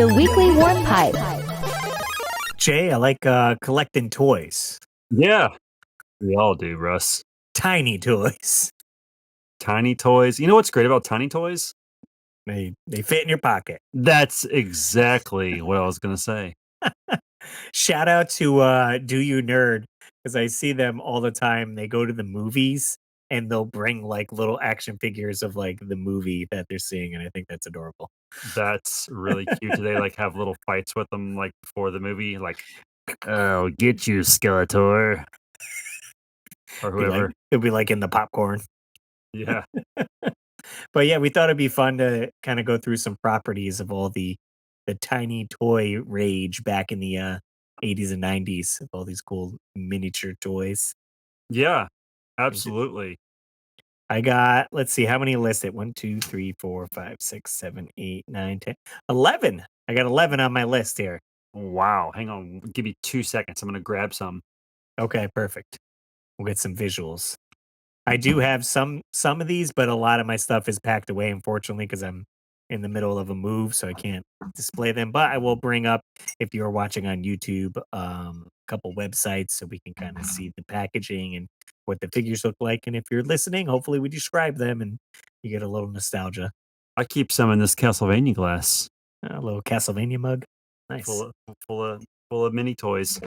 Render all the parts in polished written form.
The weekly warm pipe. Jay, I like collecting toys. Yeah, we all do, Russ. Tiny toys. Tiny toys. You know what's great about tiny toys? They fit in your pocket. That's exactly what I was gonna say. Shout out to Do You Nerd, because I see them all the time. They go to the movies and they'll bring like little action figures of like the movie that they're seeing, and I think that's adorable. That's really cute. Do they like have little fights with them like before the movie? Like, oh, get you, Skeletor, or Be like whoever. it'll be like in the popcorn. Yeah, But yeah, we thought it'd be fun to kind of go through some properties of all the tiny toy rage back in the 80s and 90s of all these cool miniature toys. yeah, Is it- absolutely. I got, let's see, how many listed? 1, 2, 3, 4, 5, 6, 7, 8, 9, 10, 11. I got 11 on my list here. Wow. Hang on. Give me 2 seconds. I'm gonna grab some. Okay, perfect. We'll get some visuals. I do have some of these, but a lot of my stuff is packed away, unfortunately, because I'm in the middle of a move, so I can't display them. But I will bring up, if you're watching on YouTube, a couple websites so we can kind of see the packaging and what the figures look like. And if you're listening, hopefully we describe them and you get a little nostalgia. I keep some in this Castlevania glass, A little Castlevania mug. full Nice. of full of full of mini toys.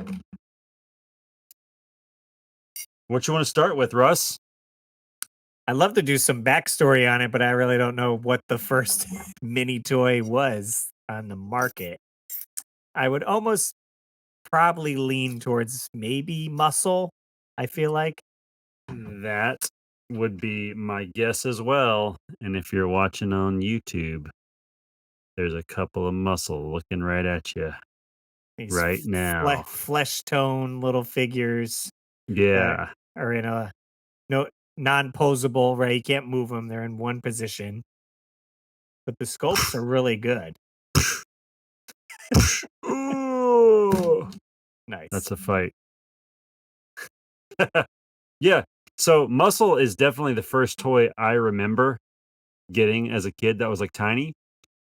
What you want to start with, Russ? I'd love to do some backstory on it, but I really don't know what the first mini toy was on the market. I would almost probably lean towards maybe muscle, I feel like. That would be my guess as well. And if you're watching on YouTube, there's a couple of muscle looking right at you These right now. flesh tone little figures that Yeah. are in a no non-posable, right? You can't move them. They're in one position, but the sculpts are really good. Ooh, Nice. that's a fight. Yeah. So muscle is definitely the first toy I remember getting as a kid that was like tiny,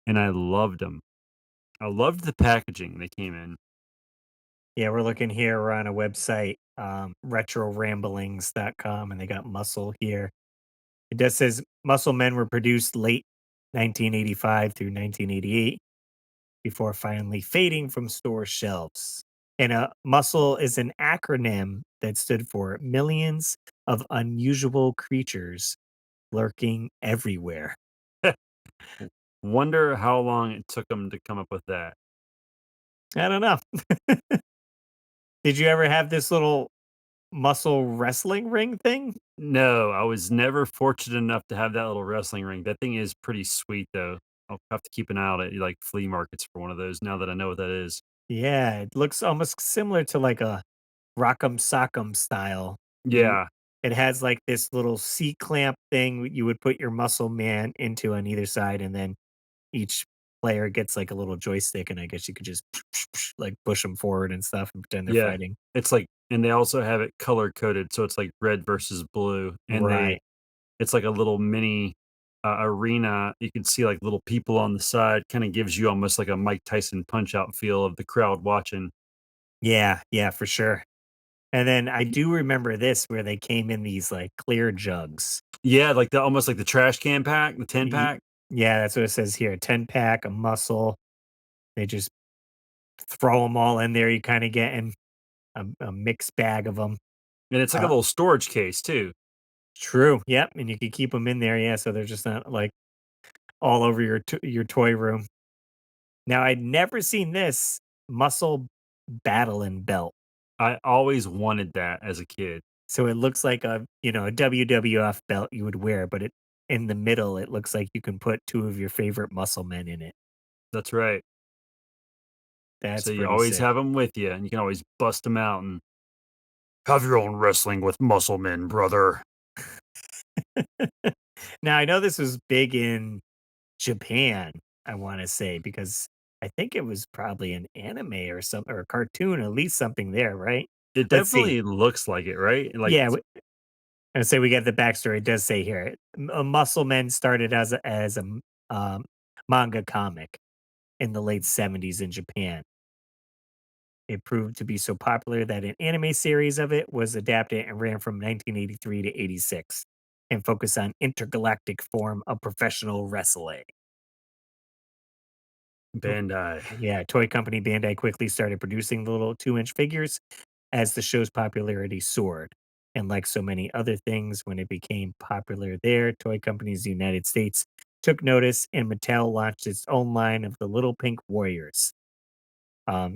and I loved them. I loved the packaging they came in. Yeah, we're looking here. We're on a website, retroramblings.com, and they got muscle here. It just says Muscle Men were produced late 1985 through 1988 before finally fading from store shelves. And Muscle is an acronym that stood for Millions of Unusual Creatures Lurking Everywhere. Wonder how long it took them to come up with that. I don't know. Did you ever have this little muscle wrestling ring thing? No, I was never fortunate enough to have that little wrestling ring. That thing is pretty sweet, though. I'll have to keep an eye out at like flea markets for one of those now that I know what that is. Yeah, it looks almost similar to like a Rock'em Sock'em style. You Yeah, It has like this little C clamp thing you would put your muscle man into on either side, and then each player gets like a little joystick, and I guess you could just like push them forward and stuff and pretend they're yeah. fighting. It's like, and they also have it color coded, so it's like red versus blue, and Right. it's like a little mini arena. You can see like little people on the side. Kind of gives you almost like a Mike Tyson punch out feel of the crowd watching. Yeah, yeah, for sure. And then I do remember this where they came in these like clear jugs. Yeah, like the almost like the trash can pack, the 10 Ye- pack. Yeah, that's what it says here. 10 pack, a muscle. They just throw them all in there. You kind of get in a mixed bag of them. And it's like a little storage case too. True. Yep. And you could keep them in there. Yeah. So they're just not like all over your toy room. Now, I'd never seen this muscle battling belt. I always wanted that as a kid. So it looks like a WWF belt you would wear, but in the middle, it looks like you can put two of your favorite muscle men in it. That's right. That's So you pretty always sick. have them with you, and you can always bust them out and have your own wrestling with muscle men, brother. Now, I know this was big in Japan, I want to say, because I think it was probably an anime or something or a cartoon, at least something there, right? It Let's see. definitely looks like it, right? Like, Yeah, and say we get the backstory. It does say here, Muscle Men started as a manga comic. in the late 70s in Japan. It proved to be so popular that an anime series of it was adapted and ran from 1983 to 86 and focused on intergalactic form of professional wrestling. To- Bandai. Yeah, toy company Bandai quickly started producing the little 2-inch figures as the show's popularity soared. And like so many other things, when it became popular there, toy companies in the United States took notice and Mattel launched its own line of the Little Pink Warriors.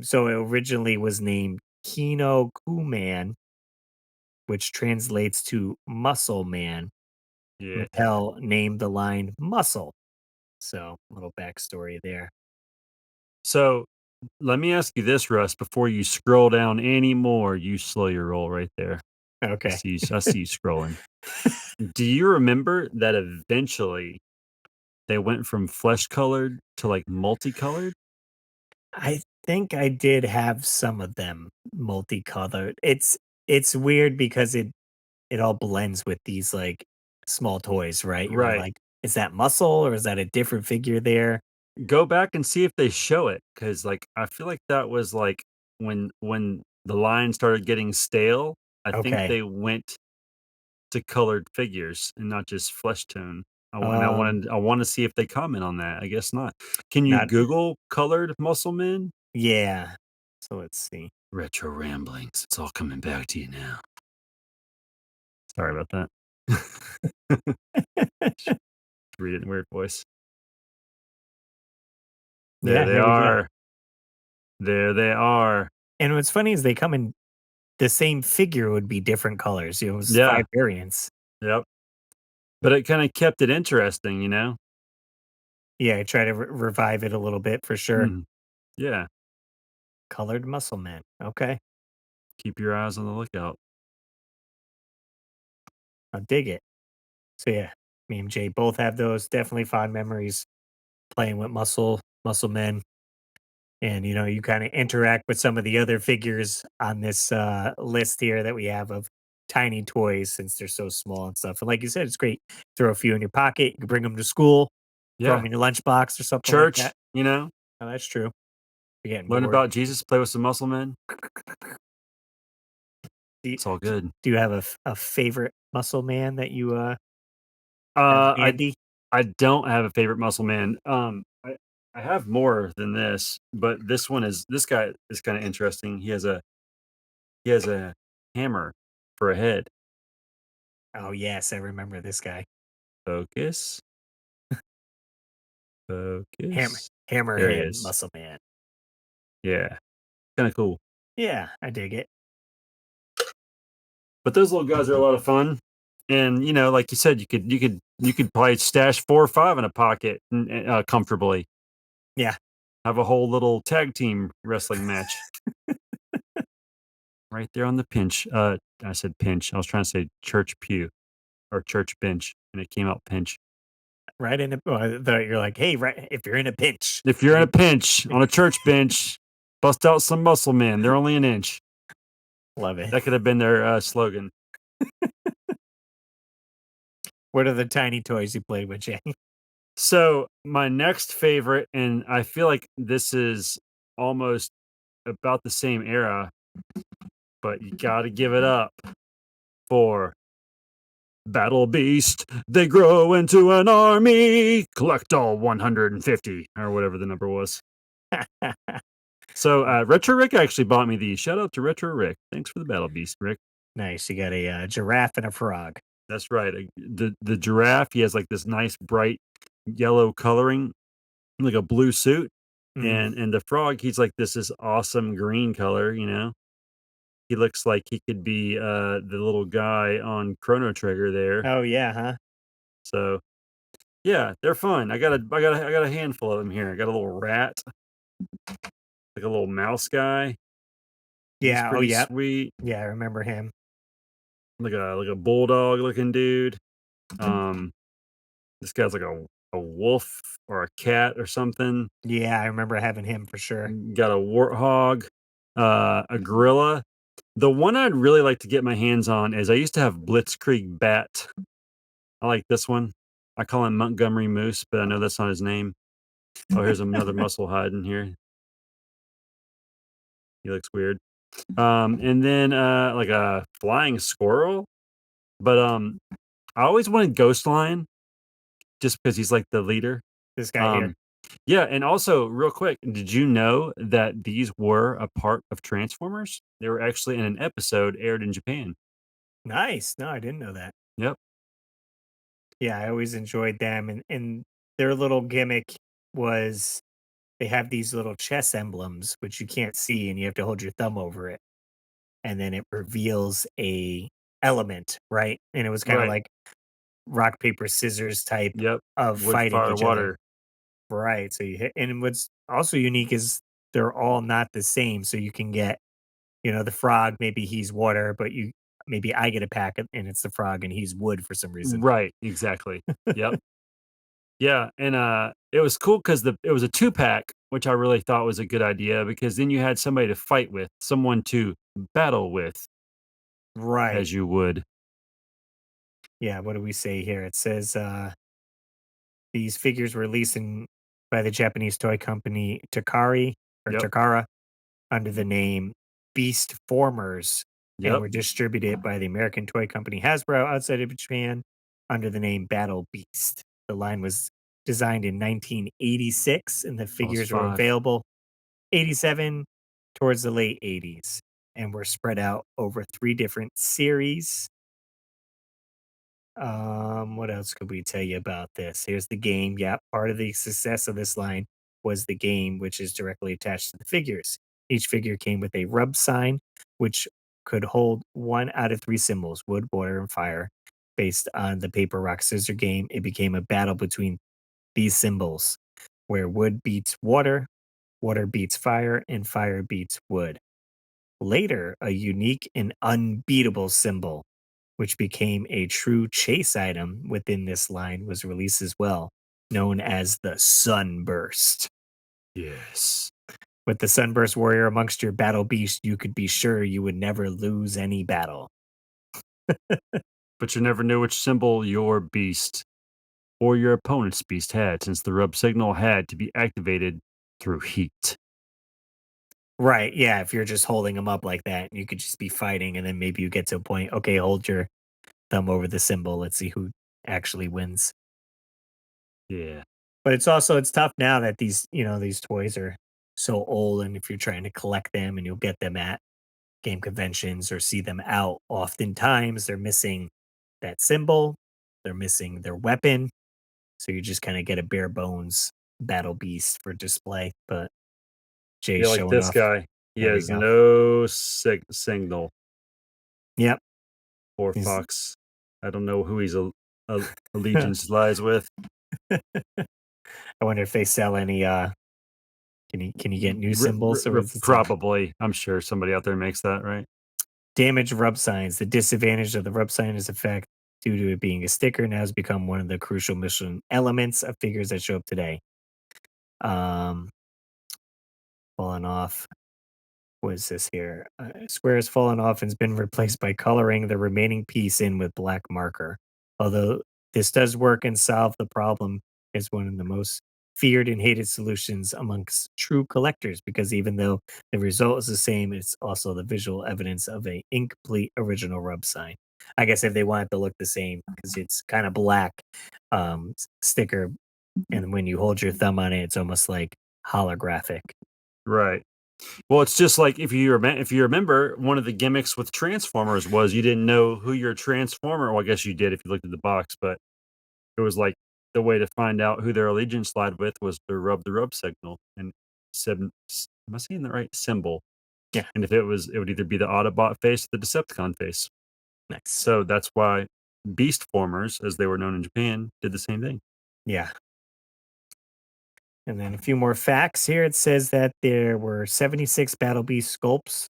So it originally was named Kino Kuman, which translates to Muscle Man. Yeah. Mattel named the line Muscle. So little backstory there. So let me ask you this, Russ, before you scroll down any more, you slow your roll right there. Okay. I see you scrolling. Do you remember that eventually they went from flesh colored to like multicolored? I think I did have some of them multicolored. It's weird because it all blends with these like small toys, right? You're Right. like, is that muscle or is that a different figure there? Go back and see if they show it, because like I feel like that was like when the line started getting stale, I think Okay. they went to colored figures and not just flesh tone. Um I want to see if they comment on that. I guess not. Can you Not Google colored muscle men? yeah. So let's see. Retro ramblings. It's all coming back to you now. Sorry about that. Read it in weird voice. There Yeah, they here we go. are. There they are. And what's funny is they come in the same figure would be different colors. You know, it was Yeah. 5 variants. Yep. But it kind of kept it interesting, you know? Yeah, I try to revive it a little bit for sure. Mhm. Yeah. Colored muscle man. Okay. Keep your eyes on the lookout. I'll dig it. So yeah, me and Jay both have those. Definitely fond memories playing with muscle men. And you know, you kind of interact with some of the other figures on this list here that we have of tiny toys since they're so small and stuff. And like you said, it's great. Throw a few in your pocket. You can bring them to school, throw them Yeah. in your lunchbox or something like that. Church, you know? Oh, that's true. You're getting Learn bored. about Jesus, play with some muscle men. Do you, It's all good. do you have a favorite muscle man that you have Uh, I handy? I don't have a favorite muscle man. I have more than this, but this guy is kind of interesting. He has a hammer for a head. Oh yes, I remember this guy. Focus, Hammer focus. There he Hammerhead is. Muscle Man. Yeah, kind of cool. Yeah, I dig it. But those little guys are a lot of fun. And you know, like you said, you could probably stash 4 or 5 in a pocket comfortably. Yeah, Have a whole little tag team wrestling match right there on the pinch. I said pinch. I was trying to say church pew or church bench, and it came out pinch. right in a well, you're like, "Hey, right if you're in a pinch." If you're in a Right? pinch on a church bench, bust out some muscle men. They're only an inch. Love it. That could have been their slogan. What are the tiny toys you played with, Jay? So my next favorite, and I feel like this is almost about the same era, but you got to give it up for Battle Beast. They grow into an army. Collect all 150 or whatever the number was. So Retro Rick actually bought me these. Shout out to Retro Rick. Thanks for the Battle Beast, Rick. Nice, you got a, giraffe and a frog. That's right. The giraffe, he has like this nice bright yellow coloring, like a blue suit. Mhm. And the frog, he's like this awesome green color, you know. He looks like he could be the little guy on Chrono Trigger there. Oh, yeah, huh? So yeah, they're fun. I got a handful of them here. I got a little rat, like a little mouse guy. He's Yeah, oh, pretty yeah. sweet. Yeah, I remember him. Like a bulldog looking dude. Um, this guy's like a wolf or a cat or something. Yeah, I remember having him for sure. Got a warthog, a gorilla. The one I'd really like to get my hands on is I used to have Blitzkrieg Bat. I like this one. I call him Montgomery Moose, but I know that's not his name. Oh, here's another muscle hiding here. He looks weird. And then, like a flying squirrel, but, I always wanted Ghost Lion just because he's, like, the leader. This guy here. Um, yeah, and also, real quick, did you know that these were a part of Transformers? They were actually in an episode aired in Japan. Nice. No, I didn't know that. Yep. Yeah, I always enjoyed them, and their little gimmick was they have these little chess emblems which you can't see, and you have to hold your thumb over it, and then it reveals a element, right? And it was kind of Right. like rock paper scissors type Yep. of Wood, fighting fire, each other, water. right? So you hit, and what's also unique is they're all not the same. So you can get, the frog. Maybe he's water, but maybe I get a packet and it's the frog and he's wood for some reason. Right, exactly. Yep. Yeah, and, it was cool because it was a two-pack, which I really thought was a good idea because then you had somebody to fight with, someone to battle with, Right. as you would. Yeah. What do we say here? It says these figures were released by the Japanese toy company Yep, Takara under the name Beast Formers and yep, were distributed by the American toy company Hasbro outside of Japan under the name Battle Beast. The line was designed in 1986 and the almost figures were 5. available 87 towards the late 80s and were spread out over three different series. What else could we tell you about this? Here's the game. Yeah, part of the success of this line was the game, which is directly attached to the figures. Each figure came with a rub sign, which could hold one out of three symbols: wood, water, and fire. Based on the paper, rock, scissors game, it became a battle between these symbols, where wood beats water, water beats fire, and fire beats wood. Later, a unique and unbeatable symbol, which became a true chase item within this line, was released as well, known as the Sunburst. Yes. With the Sunburst Warrior amongst your battle beasts, you could be sure you would never lose any battle. But you never knew which symbol your beast or your opponent's beast had, since the rub signal had to be activated through heat. Right. Yeah. If you're just holding them up like that, you could just be fighting, and then maybe you get to a point, okay, hold your thumb over the symbol. Let's see who actually wins. Yeah. But it's tough now that these toys are so old, and if you're trying to collect them and you'll get them at game conventions or see them out, oftentimes they're missing that symbol, they're missing their weapon, so you just kind of get a bare bones battle beast for display. But Jay's Yeah, like showing this off. guy. He There we has go. no signal. Yep. Poor He's- fox. I don't know who a allegiance lies with. I wonder if they sell any. Can you get new symbols, or is it Probably. I'm sure somebody out there makes that, right? damaged rub signs? The disadvantage of the rub sign is effect due to it being a sticker now has become one of the crucial mission elements of figures that show up today. Um, falling off. What is this here? Square has fallen off and has been replaced by coloring the remaining piece in with black marker. Although this does work and solve the problem, it's one of the most feared and hated solutions amongst true collectors because even though the result is the same, it's also the visual evidence of a incomplete original rub sign. I guess if they want it to look the same, because it's kind of black sticker, and when you hold your thumb on it, it's almost like holographic. Right. Well, it's just like if you remember, one of the gimmicks with Transformers was you didn't know who your Transformer. Well, I guess you did if you looked at the box, but it was like the way to find out who their allegiance lied with was to rub the rub signal and said, "Am I saying the right symbol?" Yeah, And if it would either be the Autobot face or the Decepticon face. nice. So that's why Beast Formers, as they were known in Japan, did the same thing. Yeah. And then a few more facts here. It says that there were 76 Battle Beast sculpts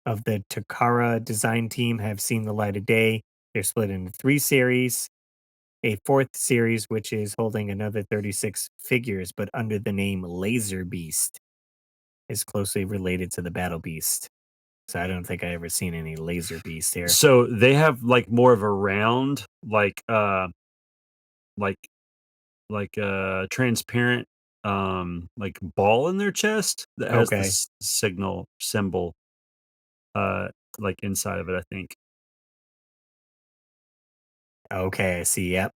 of the Takara design team have seen the light of day. They're split into three series. A fourth series, which is holding another 36 figures, but under the name Laser Beast, is closely related to the Battle Beast. So I don't think I ever seen any Laser Beast here. So they have like more of a round, like like transparent. like ball in their chest that has Okay. this signal symbol, uh, like inside of it, I think. Okay, I see, yep.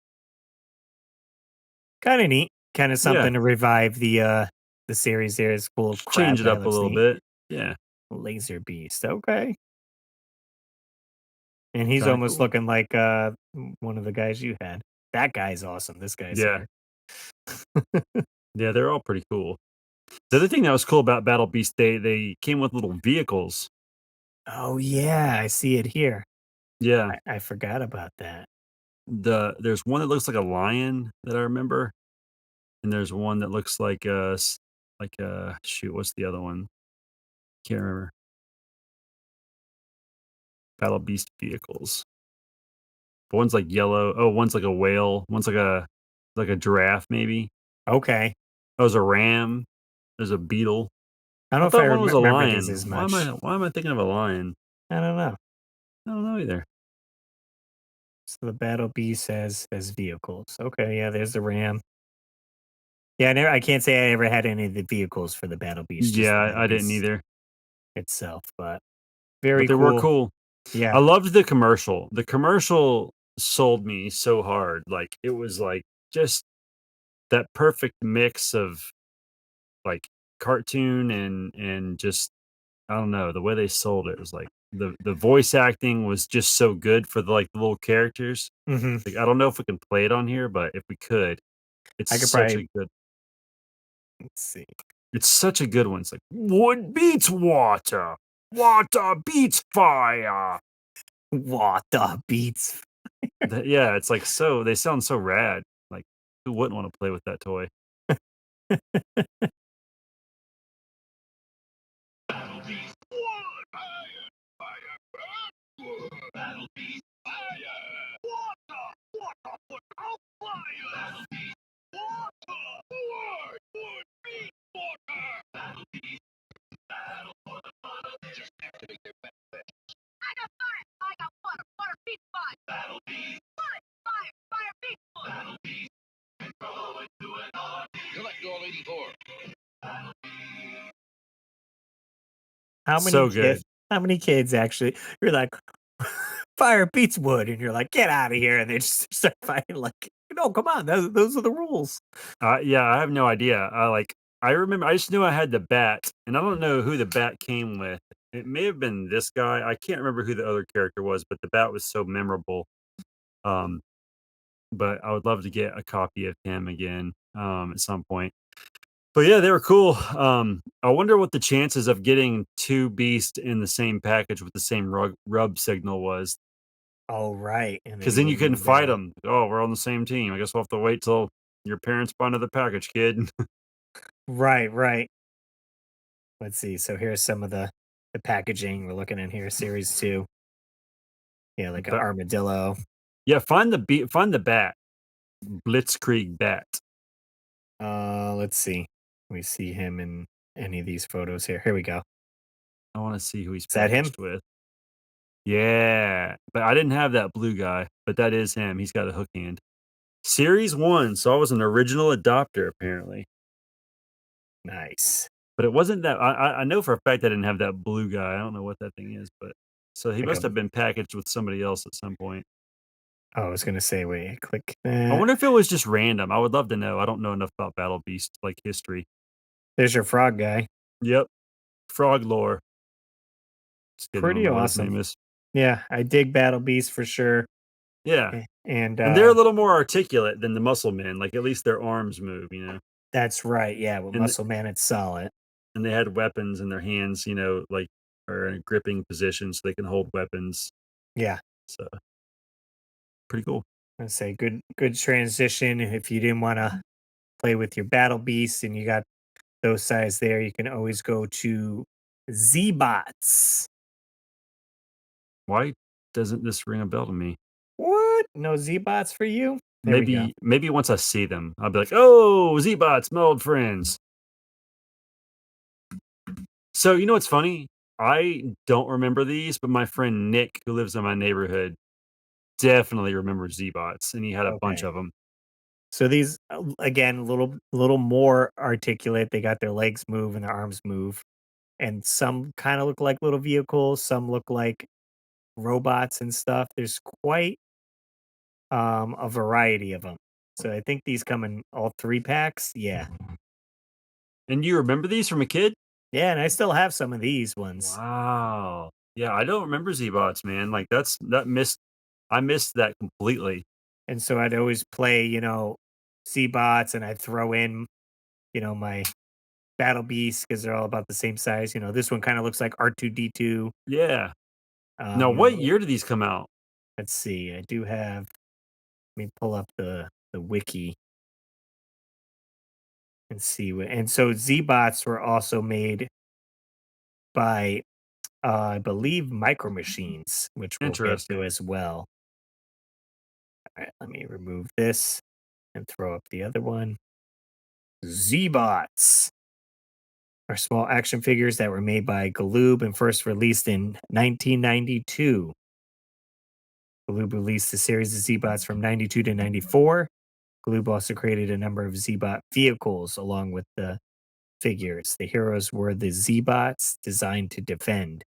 Kinda neat. Kinda Yeah, something to revive the series there. It's cool. just change Crab it guy up a looks little neat. bit. Yeah, Laser beast, okay. And he's kind of almost cool. looking like, one of the guys you had. That guy's awesome, this guy's Yeah, hair. yeah, they're all pretty cool. The other thing that was cool about Battle Beast, they came with little vehicles. Oh, yeah, I see it here. Yeah, I forgot about that. there's one that looks like a lion that I remember, and there's one that looks like shoot, what's the other one? Can't remember. Battle Beast vehicles. But one's like yellow. Oh, one's like a whale. One's like a giraffe, maybe. Okay. Oh, there's a ram. There's a beetle. I don't I know if I thought one was a remember these lion. as much. Why am I thinking of a lion? I don't know. I don't know either. So the Battle Beast has vehicles. Okay, yeah, there's the Ram. Yeah, I can't say I ever had any of the vehicles for the Battle Beast, just Yeah, the Battle I didn't Beast either, itself, but but very they were cool. cool. Yeah. I loved the commercial. The commercial sold me so hard. Like it was like just that perfect mix of like cartoon and just I don't know, the way they sold it was like the voice acting was just so good for the little characters. Mhm. Like I don't know if we can play it on here, but if we could, it's I could such a probably good let's see. it's such a good one. It's like wood beats water. Water beats fire. Water beats. Yeah, it's like so they sound so rad. Like who wouldn't want to play with that toy? How many So good. how many kids actually you're like, "Fire beats wood," and you're like, "Get out of here," and they just start fighting like, "No, come on, those are the rules." Yeah, I have no idea. I remember I just knew I had the bat, and I don't know who the bat came with. It may have been this guy. I can't remember who the other character was, but the bat was so memorable. Um, but I would love to get a copy of him again at some point. But yeah, they were cool. I wonder what the chances of getting two beasts in the same package with the same rub signal was, Oh, right, and then because you then you would couldn't move fight down. them. Oh, we're on the same team. I guess we'll have to wait till your parents buy another package, kid. Right, right. Let's see, so here's some of the packaging we're looking in here, series 2. Yeah, like an But armadillo. yeah, find the bat, Blitzkrieg bat. Let's see. We see him in any of these photos here. Here we go. I want to see who he's Is that him? packaged with. Yeah, but I didn't have that blue guy, but that is him. He's got a hook hand. Series 1, so I was an original adopter apparently. Nice. But it wasn't that I know for a fact I didn't have that blue guy. I don't know what that thing is, but so he Like must a have been packaged with somebody else at some point. oh, I was gonna say, wait, click I that. wonder if it was just random. I would love to know. I don't know enough about Battle Beast like history. There's your frog guy. Yep, frog lore. Just kidding. I don't Pretty know what his awesome. name is. Yeah, I dig Battle Beast for sure. Yeah, And and they're a little more articulate than the muscle men. Like at least their arms move, you know. that's right. Yeah, with And Muscle Man, it's solid. and they had weapons in their hands, you know, like are in a gripping position so they can hold weapons. Yeah, So pretty cool. I say good transition. If you didn't want to play with your Battle Beast and you got those size there, you can always go to Z-Bots. Why doesn't this ring a bell to me? What? No Z-Bots for you? There we go. Maybe once I see them, I'll be like, "Oh, Z-Bots, my old friends." So, you know what's funny? I don't remember these, but my friend Nick, who lives in my neighborhood, definitely remembers Z-Bots, and he had a bunch Okay. of them. So these again, a little more articulate. They got their legs move and their arms move, and some kind of look like little vehicles. Some look like robots and stuff. There's quite a variety of them. So I think these come in all 3 packs. Yeah. And you remember these from a kid? Yeah, and I still have some of these ones. Wow. Yeah, I don't remember Z-Bots, man. Like, I missed that completely. And so I'd always play, Z-Bots, and I'd throw in, my Battle Beasts because they're all about the same size. This one kinda looks like R2-D2. Yeah. Now, Um, you what know, year did these come out? let's see, I do have let me pull up the wiki and see what and so Z-Bots were also made by, I believe Micro Machines, which we'll get to Interesting. as well. Alright, let me remove this and throw up the other one. Z-Bots are small action figures that were made by Galoob and first released in 1992. Galoob released a series of Z-Bots from 92 to 94. Galoob also created a number of Z-Bot vehicles along with the figures. The heroes were the Z-Bots designed to defend.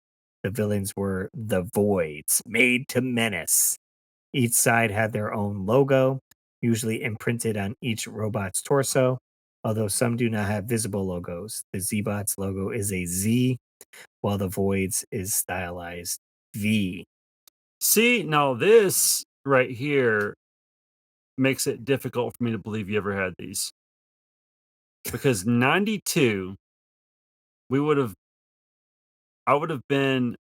The villains were the Voids, made to menace. Each side had their own logo, usually imprinted on each robot's torso, although some do not have visible logos. The Z-Bots logo is a Z, while the Voids is stylized V. See, now this right here makes it difficult for me to believe you ever had these. Because 92, we would have I would have been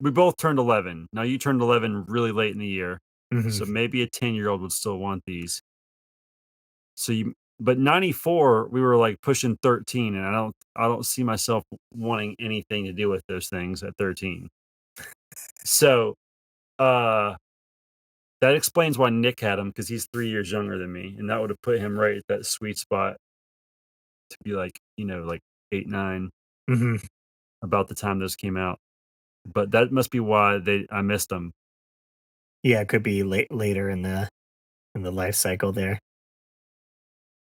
we both turned 11. Now you turned 11 really late in the year. Mhm. So maybe a 10-year-old would still want these. So you but 94, we were like pushing 13 and I don't see myself wanting anything to do with those things at 13. So, uh that explains why Nick had him because he's 3 years younger than me, and that would have put him right at that sweet spot to be like, like 8, 9, Mhm. about the time those came out. But that must be why I missed them. Yeah, it could be later in the life cycle there.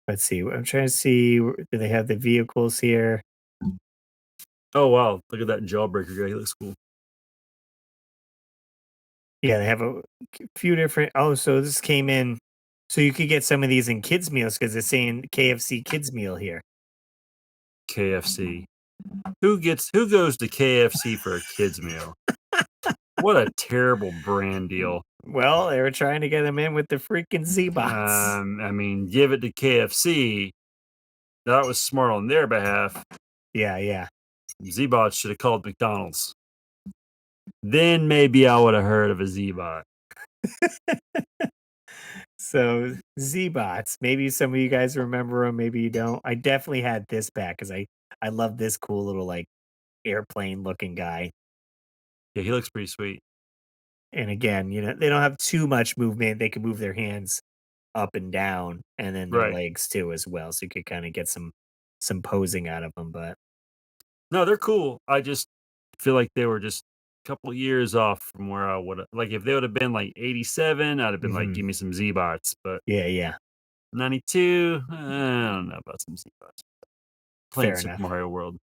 Let's see. I'm trying to see. Do they have the vehicles here? Oh, wow, look at that Jawbreaker guy, he looks cool. Yeah, they have a few different. Oh, so this came in. So you could get some of these in kids meals because it's saying KFC kids meal here. KFC. Who goes to KFC for a kids meal? What a terrible brand deal. Well, they were trying to get them in with the freaking Z-Bots. I mean, give it to KFC. That was smart on their behalf. Yeah, yeah. Z-Bot should have called McDonald's. Then maybe I would have heard of a Z-Bot. So Z-Bots. Maybe some of you guys remember them. Maybe you don't. I definitely had this back because I love this cool little like airplane looking guy. Yeah, he looks pretty sweet. And again, they don't have too much movement. They can move their hands up and down and then their Right. legs too as well. So you could kind of get some posing out of them. But No, they're cool. I just feel like they were just a couple years off from where I would have like, if they would have been, like, 87, I'd have been like, mhm, "Give me some Z-Bots," but yeah, yeah, 92, I don't know about some Z-Bots. Playing fair Super enough. Mario World.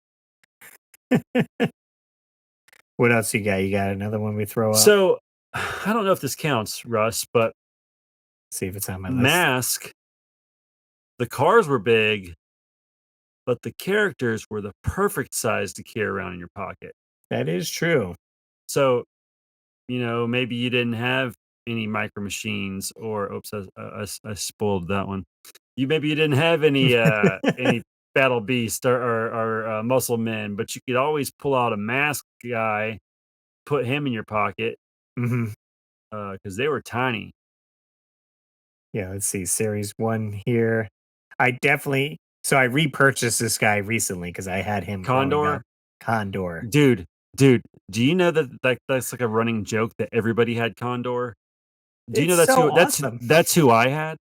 What else you got? You got another one we throw up? So, I don't know if this counts, Russ, but See if it's on my list. Mask, the cars were big, but the characters were the perfect size to carry around in your pocket. That is true. So, maybe you didn't have any micro machines or oops, I spoiled that one. Maybe you didn't have any battle beast or muscle men, but you could always pull out a mask guy, put him in your pocket Mhm. because they were tiny. Yeah, let's see. Series 1 here. I definitely so I repurchased this guy recently because I had him growing up. Condor, Condor. dude, dude, do you know that's like a running joke that everybody had Condor? Do you know It's so awesome. that's who I had?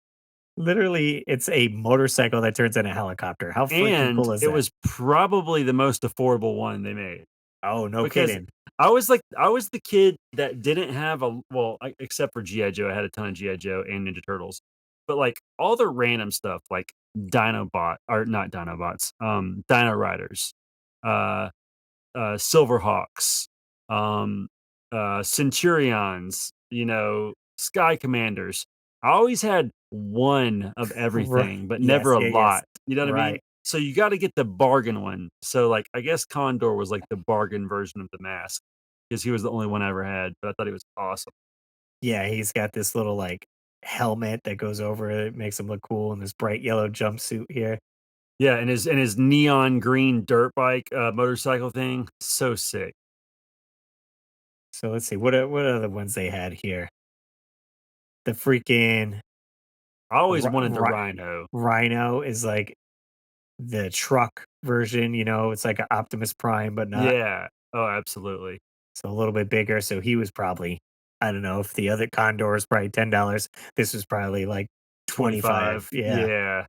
Literally, it's a motorcycle that turns into a helicopter. How freaking And cool is it that? was probably the most affordable one they made. Oh, no Because kidding. I was the kid that didn't have except for GI Joe, I had a ton of GI Joe and Ninja Turtles. but, like, all the random stuff, like Dinobot or not Dinobots, Dino Riders, uh, Silverhawks, um, Centurions, Sky Commanders. I always had one of Right. everything, but never Yes, a yeah, yes. lot, you know what I mean? Right. So you gotta get the bargain one. So, like, I guess Condor was, like, the bargain version of the mask because he was the only one I ever had, but I thought he was awesome. Yeah, he's got this little, like, helmet that goes over it, makes him look cool in this bright yellow jumpsuit here. Yeah, and his neon green dirt bike, motorcycle thing, so sick. So let's see, what are the ones they had here? The freaking I always Ry wanted the Ry Rhino. Rhino is, like, the truck version, it's like an Optimus Prime, but not. Yeah. Oh, absolutely. So a little bit bigger, so he was probably, I don't know if the other Condor was probably $10, this was probably, like, 25, 25. yeah. Yeah.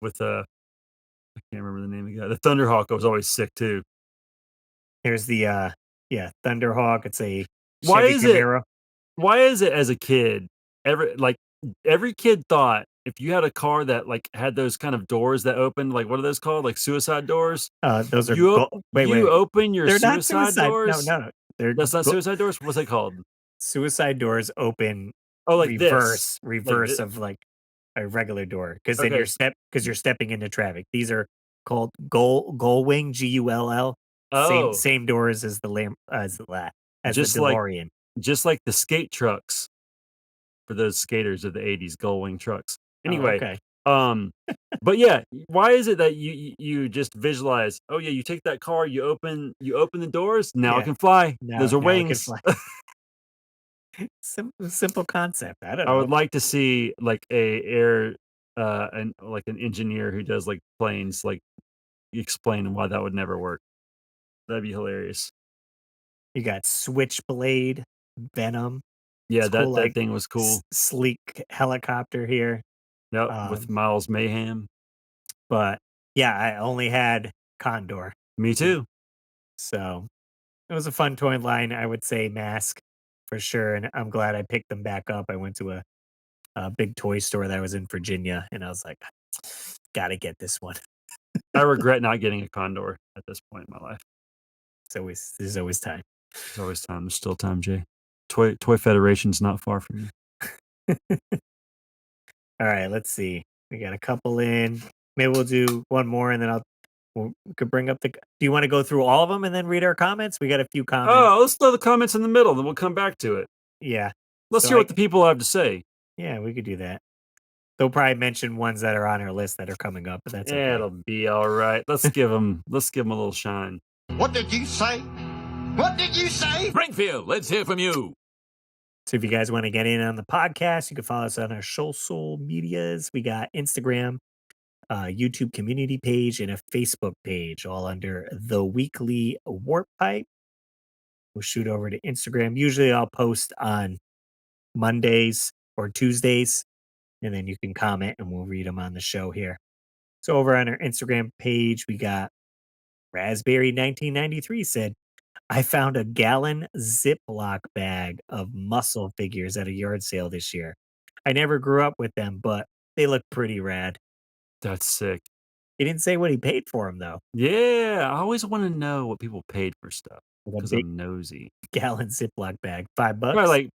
With, I can't remember the name of the guy. The Thunderhawk was always sick too. Here's the, yeah, Thunderhawk, it's a Why Chevy is it Camaro. why is it as a kid, every kid thought if you had a car that, like, had those kind of doors that opened, like, what are those called? Like suicide doors? Those are You open your they're not suicide suicide, no, doors? no, no, they're That's not go suicide doors? What's it called? suicide doors open Oh, like this. Like reverse this. of, like, a regular door, because then Okay. you're stepping into traffic. These are called Gull Wing, Gull, Oh, same doors as the just like DeLorean. just like the skate trucks for those skaters of the '80s, gull wing trucks. Oh, Anyway, okay. um, but yeah, why is it that you just visualize, "Oh, yeah, you take that car, you open the doors, now it Yeah. can fly. Those are Now it can wings." fly. Simple concept, I don't I would know. like to see, like, an engineer who does, like, planes, like, explaining why that would never work. That'd be hilarious. You got Switchblade, Venom. Yeah, It's cool, that like, thing was cool. sleek helicopter here. Yep, with Um, Miles Mayhem. but yeah, I only had Condor. Me Did too. so it was a fun toy line, I would say Mask for sure, and I'm glad I picked them back up. I went to a big toy store that was in Virginia, and I was like, "Gotta get this one." I regret not getting a Condor at this point in my life. There's always time. There's always time. There's still time, Jay. Toy Federation's not far from you. Alright, let's see. We got a couple in. Maybe we'll do one more, and then we could bring up the do you wanna go through all of them and then read our comments? We got a few comments. Oh, let's throw the comments in the middle, then we'll come back to it. Yeah. Let's So hear what the people have to say. yeah, we could do that. They'll probably mention ones that are on our list that are coming up, but that's okay. It'll be alright. Let's give 'em a little shine. What did you say? What did you say? Springfield, let's hear from you. So if you guys want to get in on the podcast, you can follow us on our social medias. We got Instagram, YouTube community page, and a Facebook page, all under the Weekly Warp Pipe. We'll shoot over to Instagram. Usually I'll post on Mondays or Tuesdays, and then you can comment and we'll read them on the show here. So over on our Instagram page, we got Raspberry 1993 said, I found a gallon Ziploc bag of muscle figures at a yard sale this year. I never grew up with them, but they look pretty rad. That's sick. He didn't say what he paid for them though. Yeah, I always wanna know what people paid for stuff Like a because 'cause big I'm nosy. gallon Ziploc bag, $5.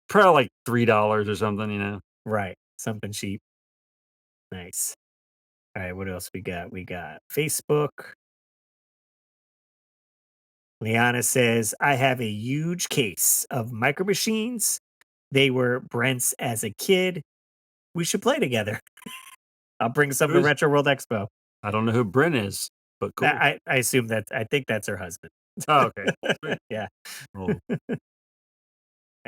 Probably like $3 or something. Right, something cheap. Nice. All right, what else we got? We got Facebook. Liana says, I have a huge case of micro machines. They were Brent's as a kid. We should play together. I'll bring some to Who's Retro World Expo. I don't know who Brent is, but cool. I assume I think that's her husband. Oh, okay. Sweet. Yeah. Well,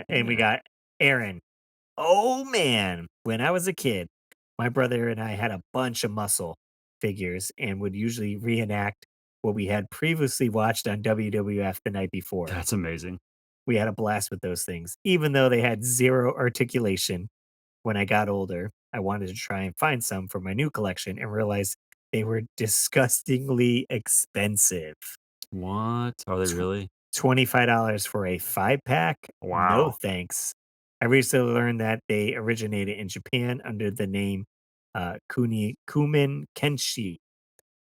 And we yeah. got Aaron. Oh man, when I was a kid, my brother and I had a bunch of muscle figures and would usually reenact what we had previously watched on WWF the night before. That's amazing. We had a blast with those things, even though they had zero articulation. When I got older, I wanted to try and find some for my new collection and realized they were disgustingly expensive. What? Are they Tw- really? $25 for a 5 pack? No Wow. thanks. I recently learned that they originated in Japan under the name Kumin Kenshi.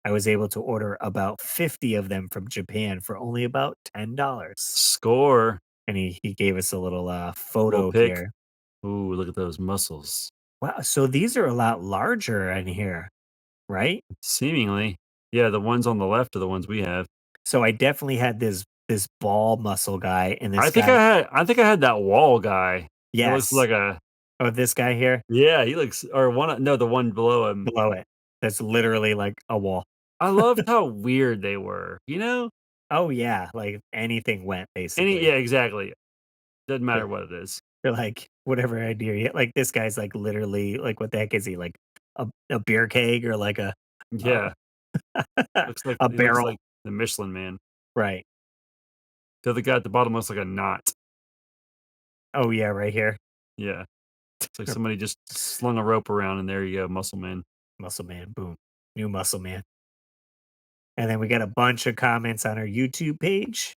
I was able to order about 50 of them from Japan for only about $10. Score. And he gave us a little Little photo pic. here. Ooh, look at those muscles. Wow, so these are a lot larger in here, right? Seemingly. Yeah, the ones on the left are the ones we have. So I definitely had this ball muscle guy and I this think guy. I had that wall guy. It looks Yes. like a Oh, this guy here yeah, he looks or one no, the one below him. below it. That's literally like a wall. I loved how weird they were, you know? Oh yeah, like anything went Any basically. yeah, exactly. Doesn't matter They're, what it is. they're like whatever idea. Like this guy's like literally like what the heck is he like a beer keg or like uh, Yeah. a He looks like barrel? the Michelin Man. Right. The other guy at the bottom looks like a knot. Oh yeah, right here. Yeah. It's like somebody just slung a rope around and there you go, Muscle Man. Muscle Man, boom. New Muscle Man. And then we got a bunch of comments on our YouTube page.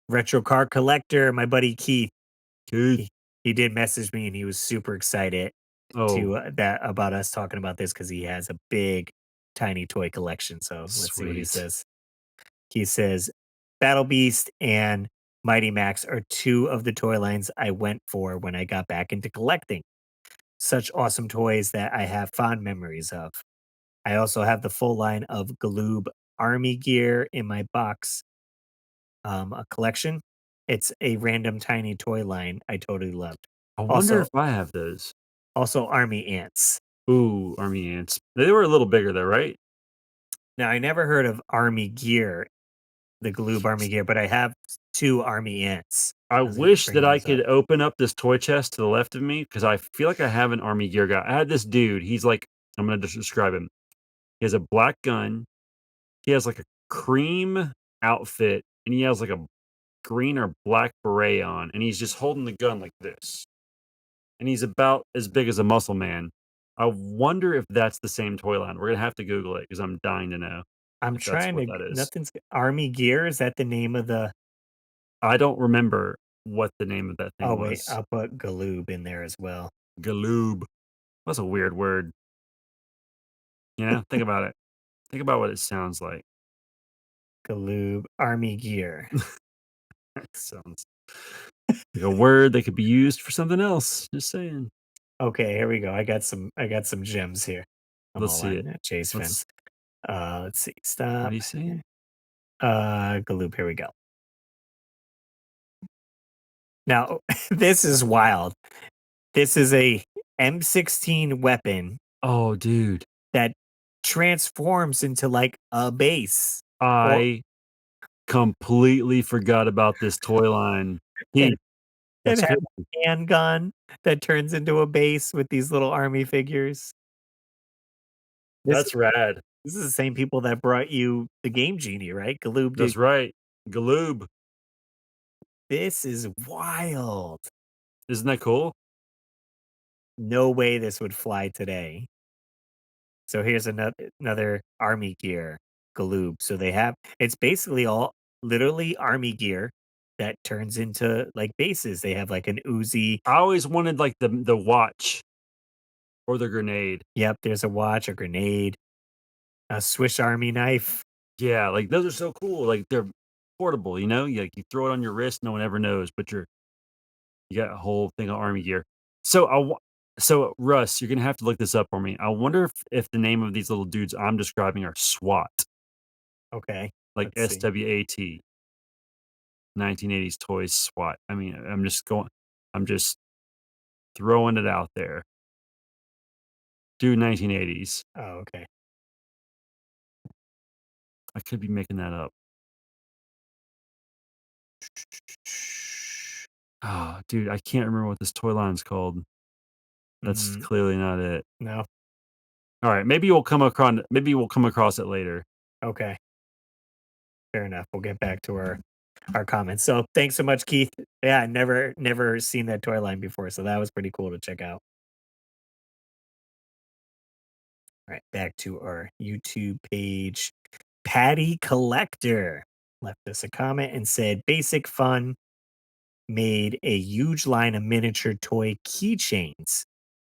Retro Car Collector, my buddy Keith. Good. He did message me and he was super excited Oh, to that about us talking about this because he has a big tiny toy collection. So let's see what he sweet. says. He says Battle Beast and Mighty Max are two of the toy lines I went for when I got back into collecting. Such awesome toys that I have fond memories of. I also have the full line of Galoob Army gear in my box, a collection. It's a random tiny toy line I totally loved. I wonder Also, if I have those. Army ants. Ooh, army ants. They were a little bigger though, right? Now I never heard of Army gear, the Galoob Army gear, but I have two Army ants. I As I wish bring that I those up. could open up this toy chest to the left of me because I feel like I have an army gear guy. I had this dude. He's like, I'm gonna just describe him. He has a black gun. He has like a cream outfit, and he has like a green or black beret on, and he's just holding the gun like this. And he's about as big as a muscle man. I wonder if that's the same toy line. We're gonna have to Google it because I'm dying to know I'm if that's trying what to that is. nothing's Army gear, is that the name of the I don't remember what the name of that oh thing wait, was. I'll put Galoob in there as well. Galoob. That's a weird word. You know, think about it. Think about what it sounds like. Galoob Army gear. It sounds like a word that could be used for something else. Just saying. Okay, here we go. I got some gems here. I'm Let's all see it. on Chase Let's. fence. Let's see. What are Stop. you saying? Galoob, here we go. Now, this is wild. This is a M16 weapon Oh, dude. that transforms into like a base. Or I completely forgot about this toy line. it, He. it That's has crazy. a handgun that turns into a base with these little army figures. This That's rad. this is the same people that brought you the Game Genie, right? Galoob did. That's right. Galoob. This is wild. Isn't that cool? No way this would fly today. So here's another army gear, Galoob. So they have it's basically all literally army gear that turns into like bases. They have like an Uzi. I always wanted like the watch or the grenade. Yep, there's a watch, a grenade, a Swiss Army knife. Yeah, like those are so cool. Like they're portable, you know? You, like you throw it on your wrist, no one ever knows, but you got a whole thing of army gear. So so Russ, you're gonna have to look this up for me. I wonder if the name of these little dudes I'm describing are SWAT, Okay, like let's see. SWAT, 1980s toys SWAT. I mean, I'm just throwing it out there. Do 1980s. Oh, okay. I could be making that up. Oh, dude, I can't remember what this toy line's called. That's Mm, clearly not it. no. All right, maybe we'll come across it later. Okay. Fair enough. We'll get back to our comments. So thanks so much, Keith. Yeah, never seen that toy line before, so that was pretty cool to check out. All right, back to our YouTube page. Patty Collector left us a comment and said, basic fun, made a huge line of miniature toy keychains,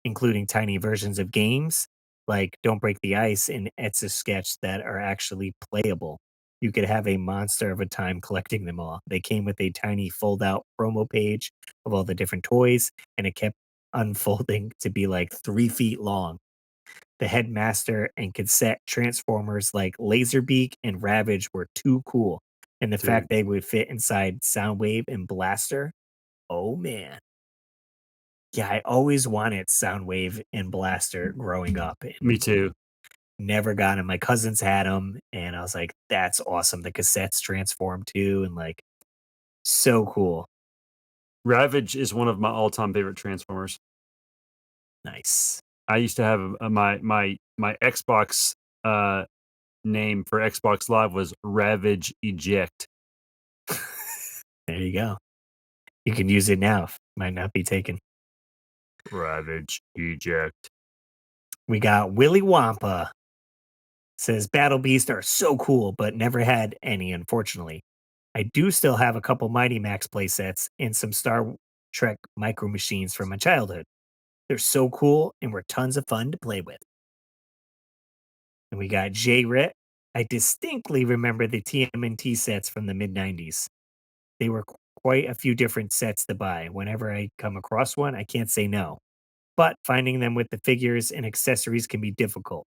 including tiny versions of games like Don't Break the Ice and Etch a Sketch that are actually playable. You could have a monster of a time collecting them all. They came with a tiny fold out promo page of all the different toys, and it kept unfolding to be like 3 feet long. The headmaster and cassette transformers like Laserbeak and Ravage were too cool. And the Dude, fact they would fit inside Soundwave and Blaster, oh man. Yeah, I always wanted Soundwave and Blaster growing up and me too. never got them. My cousins had them, and I was like, that's awesome. The cassettes transform too, and like, so cool. Ravage is one of my all-time favorite Transformers. Nice. I used to have my Xbox name for Xbox Live was Ravage Eject. There you go. You can use it now. Might not be taken. Ravage Eject. We got Willy Wampa. Says Battle Beast are so cool, but never had any, unfortunately. I do still have a couple Mighty Max playsets and some Star Trek micro machines from my childhood. They're so cool and were tons of fun to play with. And we got J Rit. I distinctly remember the TMNT sets from the mid 90s. They were quite a few different sets to buy. Whenever I come across one, I can't say no. But finding them with the figures and accessories can be difficult.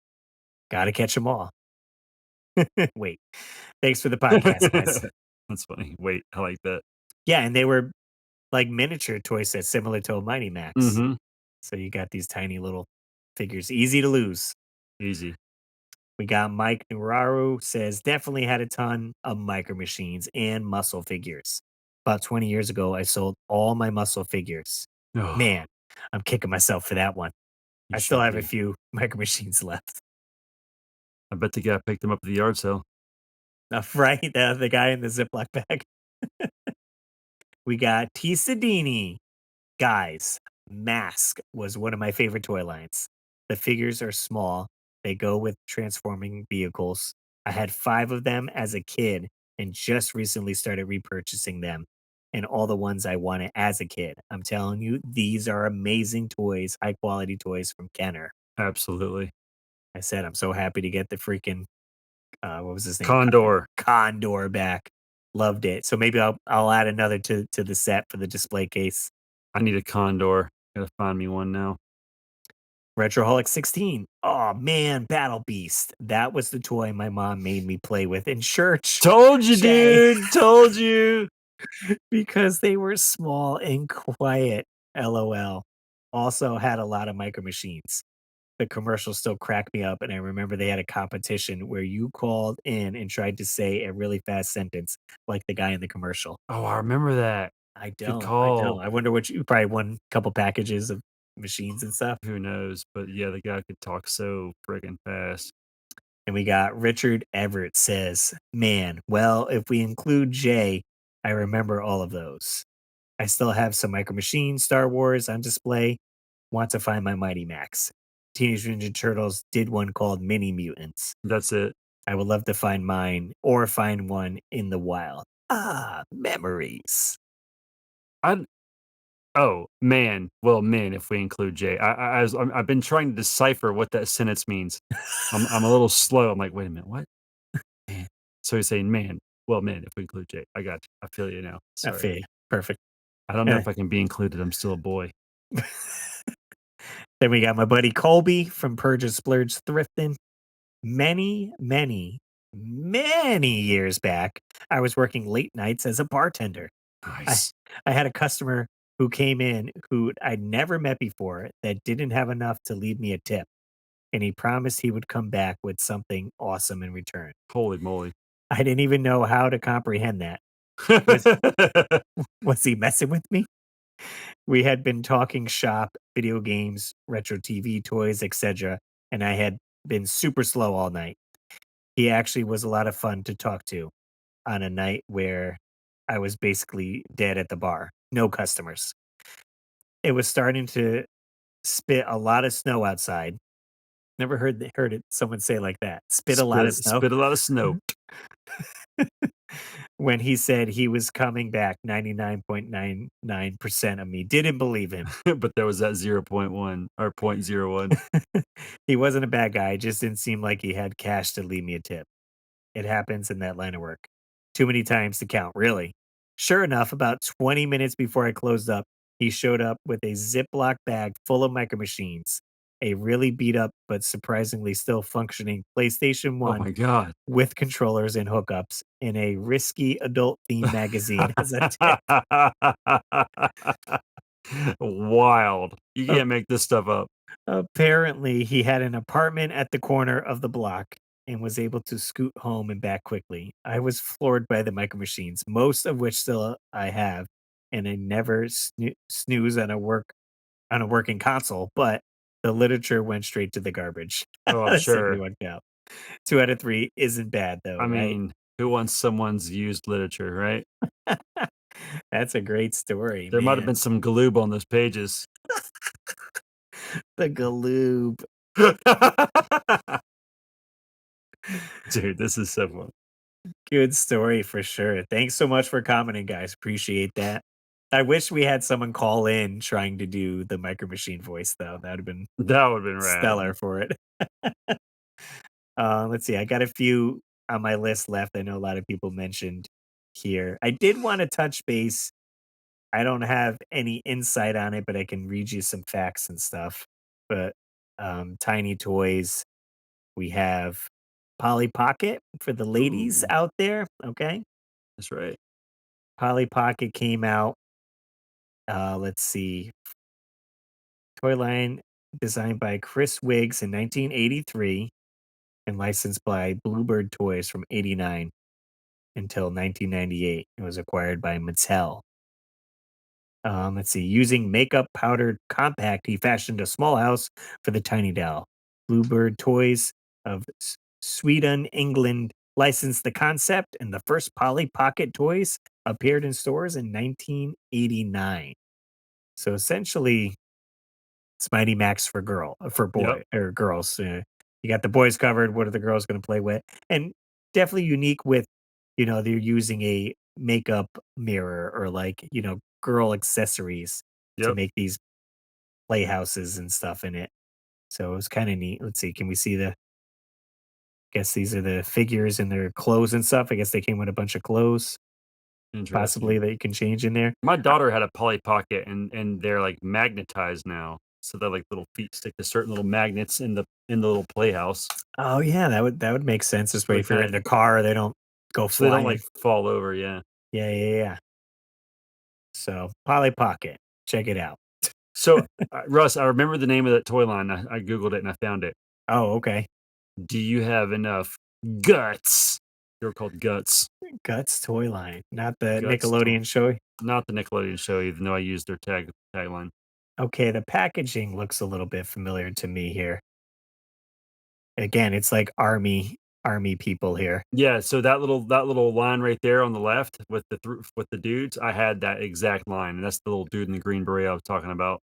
Gotta catch them all. Wait. Thanks for the podcast, guys. That's funny. Wait, I like that. Yeah, and they were like miniature toy sets similar to a Mighty Max. Mm-hmm. So you got these tiny little figures, easy to lose. Easy. We got Mike Nuraru says definitely had a ton of micro machines and muscle figures. About 20 years ago, I sold all my muscle figures. Oh, Man, I'm kicking myself for that one. you I still should have a be. few micro machines left. I bet the guy picked them up at the yard sale. Right? The guy in the Ziploc bag. We got T. Sedini. Guys, Mask was one of my favorite toy lines. The figures are small. They go with transforming vehicles. I had 5 of them as a kid and just recently started repurchasing them and all the ones I wanted as a kid. I'm telling you, these are amazing toys, high quality toys from Kenner. Absolutely. I said I'm so happy to get the freaking what was his name? Condor. Condor back. Loved it. So maybe I'll add another to the set for the display case. I need a Condor. Gotta find me one now. Retroholic 16. Oh man, Battle Beast. That was the toy my mom made me play with in church. Told you, Shay. dude. Told you. Because they were small and quiet. LOL. Also had a lot of micro machines. The commercials still crack me up, and I remember they had a competition where you called in and tried to say a really fast sentence, like the guy in the commercial. Oh, I remember that. I Good don't. I call. don't. I wonder what you probably won a couple packages of machines and stuff. Who knows? But yeah, the guy could talk so friggin' fast. And we got Richard Everett says, man, well, if we include Jay, I remember all of those. I still have some Micro Machines, Star Wars on display. Want to find my Mighty Max. Teenage Ninja Turtles did one called Mini Mutants. That's it. I would love to find mine or find one in the wild. Ah, memories. I Oh man, well, man, if we include Jay, I've been trying to decipher what that sentence means. I'm a little slow. I'm like, wait a minute, what? Man. So he's saying, man, well, man, if we include Jay, I got you. I feel you now. I Sorry, feel you. Perfect. I don't know Eh. if I can be included. I'm still a boy. Then we got my buddy Colby from Purge and Splurge Thrifting. Many, many, many years back, I was working late nights as a bartender. I, Nice. I had a customer who came in who I'd never met before that didn't have enough to leave me a tip. And he promised he would come back with something awesome in return. Holy moly. I didn't even know how to comprehend that. Was he messing with me? We had been talking shop, video games, retro TV, toys, etc., and I had been super slow all night. He actually was a lot of fun to talk to on a night where I was basically dead at the bar. No customers. It was starting to spit a lot of snow outside. Never heard it someone say like that. Spit a lot of snow. Spit a lot of snow. when he said he was coming back, 99.99% of me didn't believe him. But there was that 0.1 or point zero 0.01. He wasn't a bad guy, just didn't seem like he had cash to leave me a tip. It happens in that line of work. Too many times to count, really. Sure enough, about 20 minutes before I closed up, he showed up with a Ziploc bag full of micro machines, a really beat up but surprisingly still functioning PlayStation Oh 1 my god. with controllers and hookups, and a risky adult theme magazine as a tip. Wild. You A- can't make this stuff up. Apparently, he had an apartment at the corner of the block and was able to scoot home and back quickly. I was floored by the micro machines, most of which still I have, and I never snooze on a working console, but the literature went straight to the garbage. Oh, I'm That certainly sure. worked out. 2 out of 3 isn't bad though, I right? mean, who wants someone's used literature, right? That's a great story, There might have man. been some galoob on those pages. The galoob. Dude, this is so fun. Good story for sure. Thanks so much for commenting, guys. Appreciate that. I wish we had someone call in trying to do the micro machine voice, though. That would have been That would have been rad. stellar for it. Let's see. I got a few on my list left. I know a lot of people mentioned here. I did want to touch base. I don't have any insight on it, but I can read you some facts and stuff. But tiny toys, we have Polly Pocket for the ladies Ooh, out there. Okay. that's right. Polly Pocket came out. Let's see. Toy line designed by Chris Wiggs in 1983 and licensed by Bluebird Toys from 89 until 1998. It was acquired by Mattel. Let's see. Using makeup powdered compact, he fashioned a small house for the tiny doll. Bluebird Toys of Sweden, England licensed the concept, and the first Polly Pocket toys appeared in stores in 1989. So essentially, it's Mighty Max for Yep, boy or girls. You got the boys covered. What are the girls going to play with? And definitely unique with, they're using a makeup mirror or like, girl accessories to yep. make these playhouses and stuff in it. So it was kind of neat. Let's see. Can we see guess these are the figures and their clothes and stuff. I guess they came with a bunch of clothes, possibly Interesting. that you can change in there. My daughter had a Polly Pocket, and they're, like, magnetized now, so they're, like, little feet stick to certain little magnets in the little playhouse, Oh yeah, that would make sense. so Especially if you're in the car, they don't go they don't, like, flying. fall over, yeah. Yeah, yeah, yeah. So, Polly Pocket, check it out. So, Russ, I remember the name of that toy line, I Googled it and I found it. Oh, okay. Do you have enough guts? They were called Guts. Guts toy line, not the Guts to Nickelodeon show. not the Nickelodeon show, even though I used their tagline. Okay, the packaging looks a little bit familiar to me here. Again, it's like army people here. Yeah, so that little line right there on the left with the dudes, I had that exact line, and that's the little dude in the green beret I was talking about.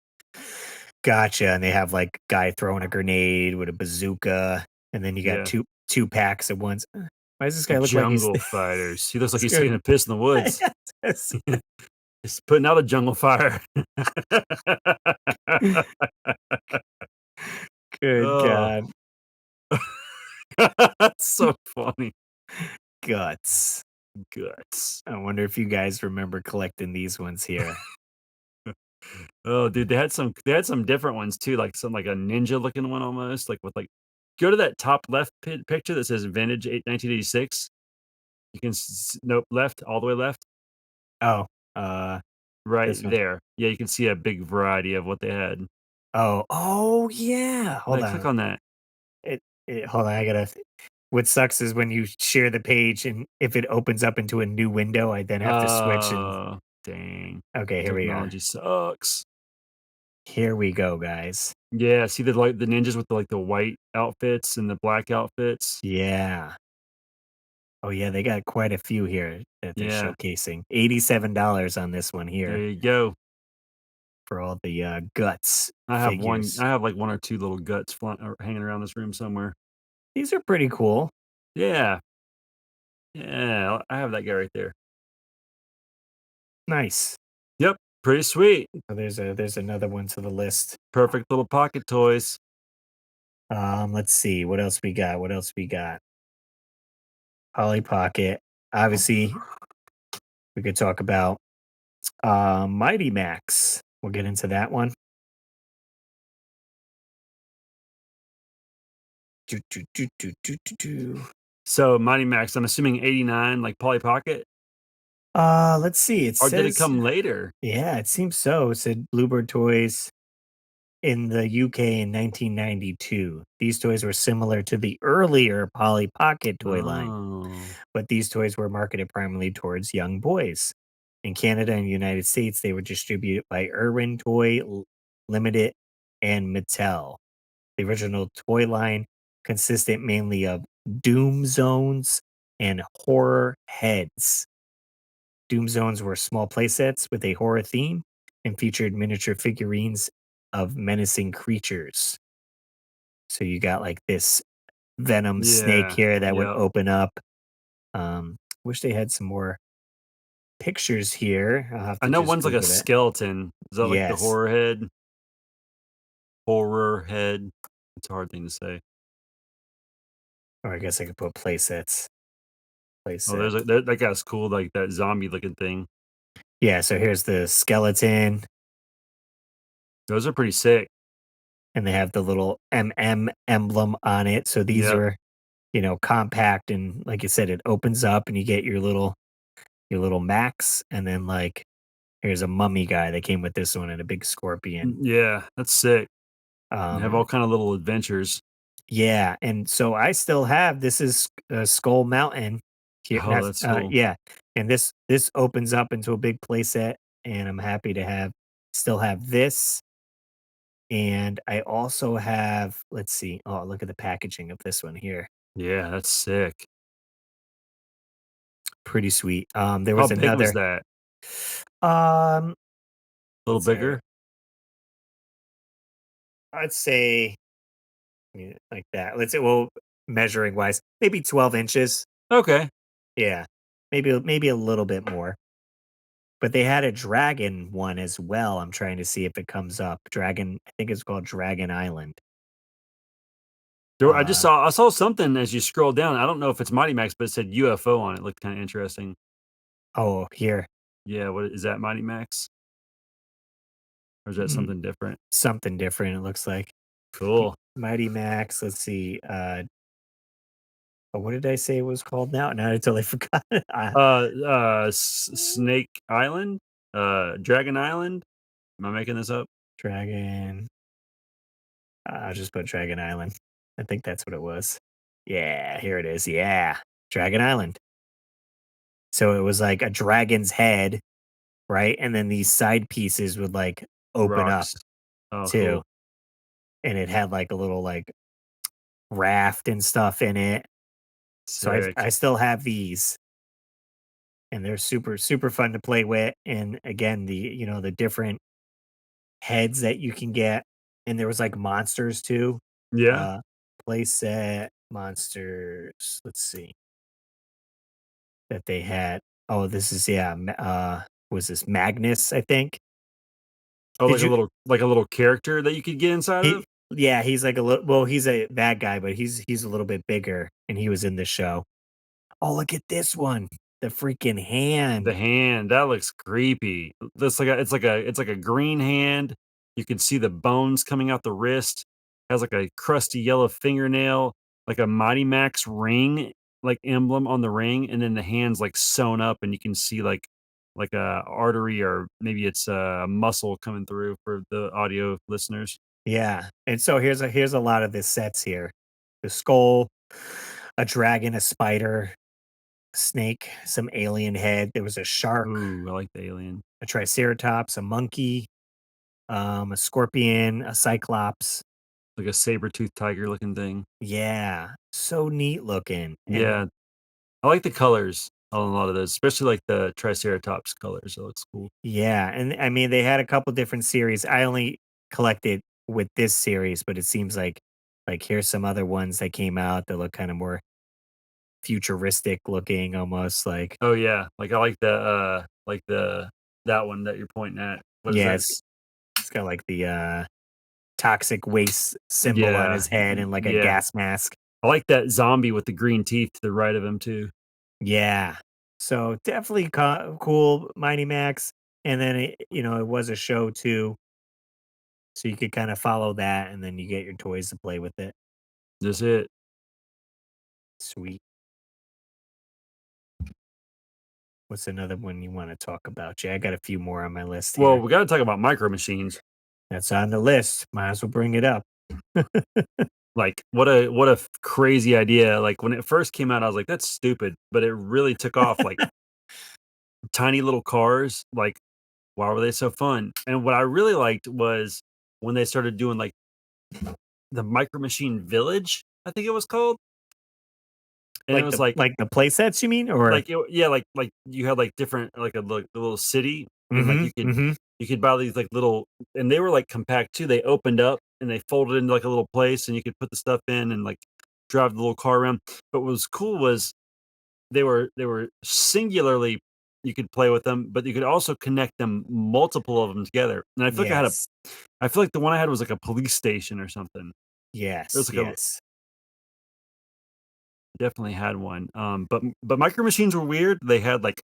Gotcha. And they have like guy throwing a grenade with a bazooka, and then you got Yeah. two packs at once. Why does this guy look like he's Jungle fighters. He looks like this he's guy- taking a piss in the woods. He's putting out a jungle fire. Good Oh, God. that's so funny. Guts. Guts. I wonder if you guys remember collecting these ones here. Oh, dude, they had some different ones too, like some like a ninja looking one almost, like with like go to that top left picture that says vintage 1986. You can nope, left, all the way left, Oh, uh, right this one. there. Yeah, you can see a big variety of what they had. Oh yeah. Hold Like, click on. on that. Hold on. I gotta. What sucks is when you share the page and if it opens up into a new window, I then have to switch and Oh, dang. okay, here we are. Technology sucks. Here we go, guys. Yeah, see the ninjas with the white outfits and the black outfits? Yeah. Oh yeah, they got quite a few here that they're Yeah, showcasing. $87 on this one there here you go. for all the guts figures. I have, like, 1 or 2 little guts hanging around this room somewhere. These are pretty cool. Yeah, yeah, I have that guy right there. Nice. Yep, pretty sweet. So there's another one to the list. Perfect little pocket toys. Let's see what else we got. What else we got? Polly Pocket. Obviously, we could talk about Mighty Max. We'll get into that one. Do, do, do, do, do, do, do. So Mighty Max, I'm assuming 89, like Polly Pocket, Let's see. It or did it says, come later? yeah, it seems so. It said Bluebird Toys in the UK in 1992. These toys were similar to the earlier Polly Pocket toy line, Oh, but these toys were marketed primarily towards young boys. In Canada and United States, they were distributed by Irwin Limited and Mattel. The original toy line consisted mainly of Doom Zones and Horror Heads. Doom Zones were small playsets with a horror theme and featured miniature figurines of menacing creatures. So you got like this venom snake yeah, here that would yep. open up. Wish they had some more pictures here. I'll have I to know just one's like a Google it. skeleton. Is that like the Yes. horror head? Horror head. It's a hard thing to say. Or I guess I could put playsets. Oh, Playset. there's that guy's cool, like that zombie looking thing. Yeah, so here's the skeleton, Those are pretty sick. and they have the little MM emblem on it. So these Yep. are, compact, and like you said, it opens up and you get your little Max, and then like here's a mummy guy that came with this one and a big scorpion. Yeah, that's sick. And have all Um, kind of little adventures. yeah, and so I still have this is Skull Mountain here. Oh, that's cool. Yeah, and this opens up into a big playset, and I'm happy to still have this. And I also have, let's see. Oh, look at the packaging of this one here. Yeah, that's sick. Pretty sweet. There How was big was another. that? Um, A little let's say, bigger? I'd say like that. Let's say, well, measuring wise, maybe 12 inches. Okay. Yeah, maybe a little bit more. But they had a dragon one as well. I'm trying to see if it comes up. Dragon, I think it's called Dragon Island. Uh, I saw something as you scroll down. I don't know if it's Mighty Max, but it said UFO on it. Looked kind of interesting. oh, here, Yeah, what is that, Mighty Max? Or is that mm, something different? something different. It looks like Cool. Mighty Max. Let's see. Oh, what did I say it was called now? Now I totally forgot. Snake Island? Dragon Island? Am I making this up? Dragon. I'll just put Dragon Island. I think that's what it was. Yeah, here it is. Yeah, Dragon Island. So it was like a dragon's head, right? And then these side pieces would like open up Rocks. Oh, too. cool. And it had like a little like raft and stuff in it. So I Sick. still have these, and they're super super fun to play with. And again, the different heads that you can get, and there was like monsters too. Yeah. Uh, Playset monsters. Let's see that they had. Oh, this is yeah. Was this Magnus? I think. Oh, Did you? like a little character that you could get inside of? Yeah, he's like a little. Well, he's a bad guy, but he's a little bit bigger, and he was in the show. Oh, look at this one. The freaking The hand. hand, that looks creepy. That's like a it's like a green hand. You can see the bones coming out the wrist. Has like a crusty yellow fingernail, like a Mighty Max ring, like emblem on the ring, and then the hand's like sewn up, and you can see like a artery or maybe it's a muscle coming through for the audio listeners. Yeah. And so here's a lot of the sets here. The skull, a dragon, a spider, snake, some alien head. There was a shark, Ooh, I like the alien. a triceratops, a monkey, a scorpion, a cyclops. Like a saber tooth tiger looking thing. Yeah. So neat looking. And Yeah, I like the colors on a lot of those, especially like the Triceratops colors. It looks cool. yeah, and I mean they had a couple different series. I only collected with this series, but it seems like here's some other ones that came out that look kind of more futuristic looking, almost like Oh yeah, like I like the That one that you're pointing at. What is Yeah, that? it's got like the toxic waste symbol on Yeah, his head and like a yeah. gas mask. I like that zombie with the green teeth to the right of him too. Yeah. So definitely cool, Mighty Max. And then it was a show too, so you could kind of follow that, and then you get your toys to play with it. That's it. Sweet. What's another one you want to talk about? Yeah, I got a few more on my list Well, here. we got to talk about micro machines. That's on the list. Might as well bring it up. Like, what a crazy idea. Like, when it first came out, I was like, "That's stupid," but it really took off, like, tiny little cars, like, why were they so fun? And what I really liked was when they started doing, like, the Micro Machine Village, I think it was called, and it Like was the play sets, you mean? Or yeah, like, you had, like, different like, a little city, and, like, mm-hmm. Mm-hmm. you could buy these, like, little and they were, like, compact too. They opened up, and they folded into, like, a little place, and you could put the stuff in and, like, drive the little car around. But what was cool was they were singularly you could play with them, but you could also connect them multiple of them together. And Yes. I feel like the one I had was like a police station or something. It Yes. was like a Yes. definitely had one. But micro machines were weird. They had like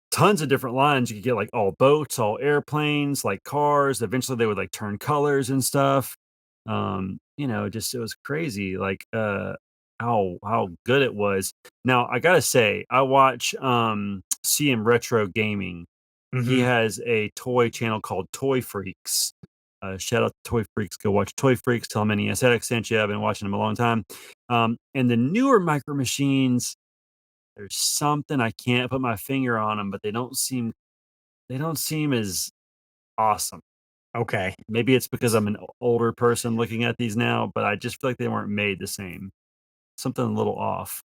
tons of different lines. You could get like all boats, all airplanes, like cars. Eventually they would like turn colors and stuff. Just it was crazy, like how good it was. Now I gotta say, I watch CM Retro Gaming. He Mm-hmm. has a toy channel called Toy Freaks. Shout out to Toy Freaks. Go watch Toy Freaks. Tell him M.A.S.K sent you. I've been watching him a long time. And the newer micro machines, there's something I can't put my finger on them, but they don't seem as awesome. Okay. Maybe it's because I'm an older person looking at these now, but I just feel like they weren't made the same. Something a little off.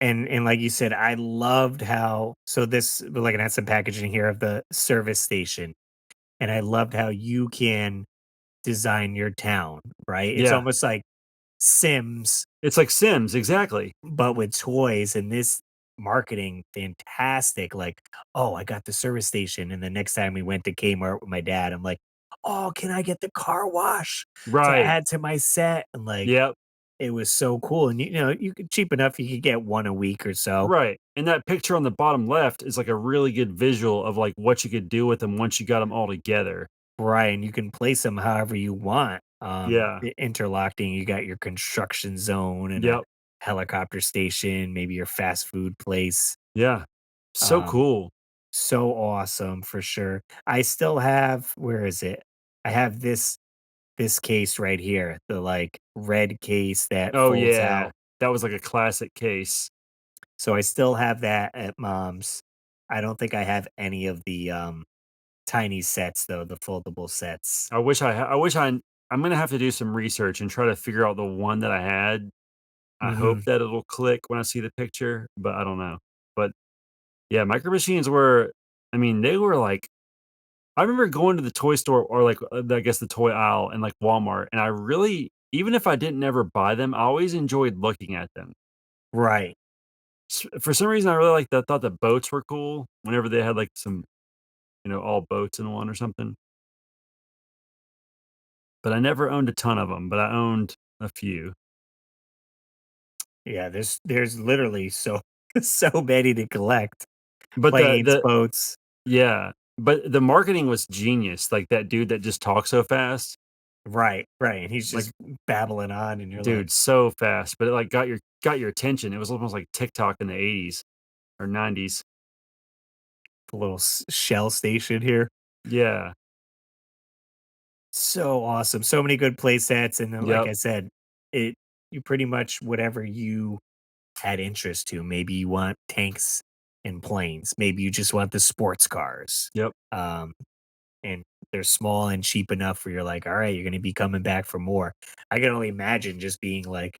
And like you said, I loved how so this we're looking at some packaging here of the service station, and I loved how you can design your town, right? It's Yeah, almost like Sims, it's like Sims, exactly. but with toys, and this marketing fantastic. Like, oh, I got the service station, and the next time we went to Kmart with my dad, I'm like, oh, can I get the car wash to Right. add to my set? And like, Yep. it was so cool. And you could cheap enough, you could get one a week or so. Right. And that picture on the bottom left is like a really good visual of like what you could do with them once you got them all together. Right, and you can place them however you want. Yeah. Interlocking, you got your construction zone and a Yep. helicopter station, maybe your fast food place. Yeah. So Um, cool. so awesome for sure. I still have, where is it? I have this case right here, the like red case that Oh folds yeah. out. That was like a classic case. So I still have that at mom's. I don't think I have any of the tiny sets though, the foldable sets. I'm gonna have to do some research and try to figure out the one that I had. I hope Mhm. that it'll click when I see the picture, but I don't know. But yeah, micro machines were, I mean, they were like, I remember going to the toy store or like, I guess the toy aisle in like Walmart, and I really, even if I didn't ever buy them, I always enjoyed looking at them. Right. For some reason, I really like that. Thought the boats were cool. Whenever they had like some, all boats in one or something. But I never owned a ton of them. But I owned a few. Yeah, there's literally so so many to collect. But Planes, boats. yeah, but the marketing was genius. Like that dude that just talks so fast, Right, right, and he's like just babbling on, and you're like, dude, so fast. But it like got your attention. It was almost like TikTok in the '80s or '90s. "The little Shell station here." Yeah. So awesome, so many good play sets, and then, like Yep. I said, it you pretty much whatever you had interest to. Maybe you want tanks and planes. Maybe you just want the sports cars. Yep. Um, and they're small and cheap enough where you're like, all right, you're going to be coming back for more. I can only imagine just being like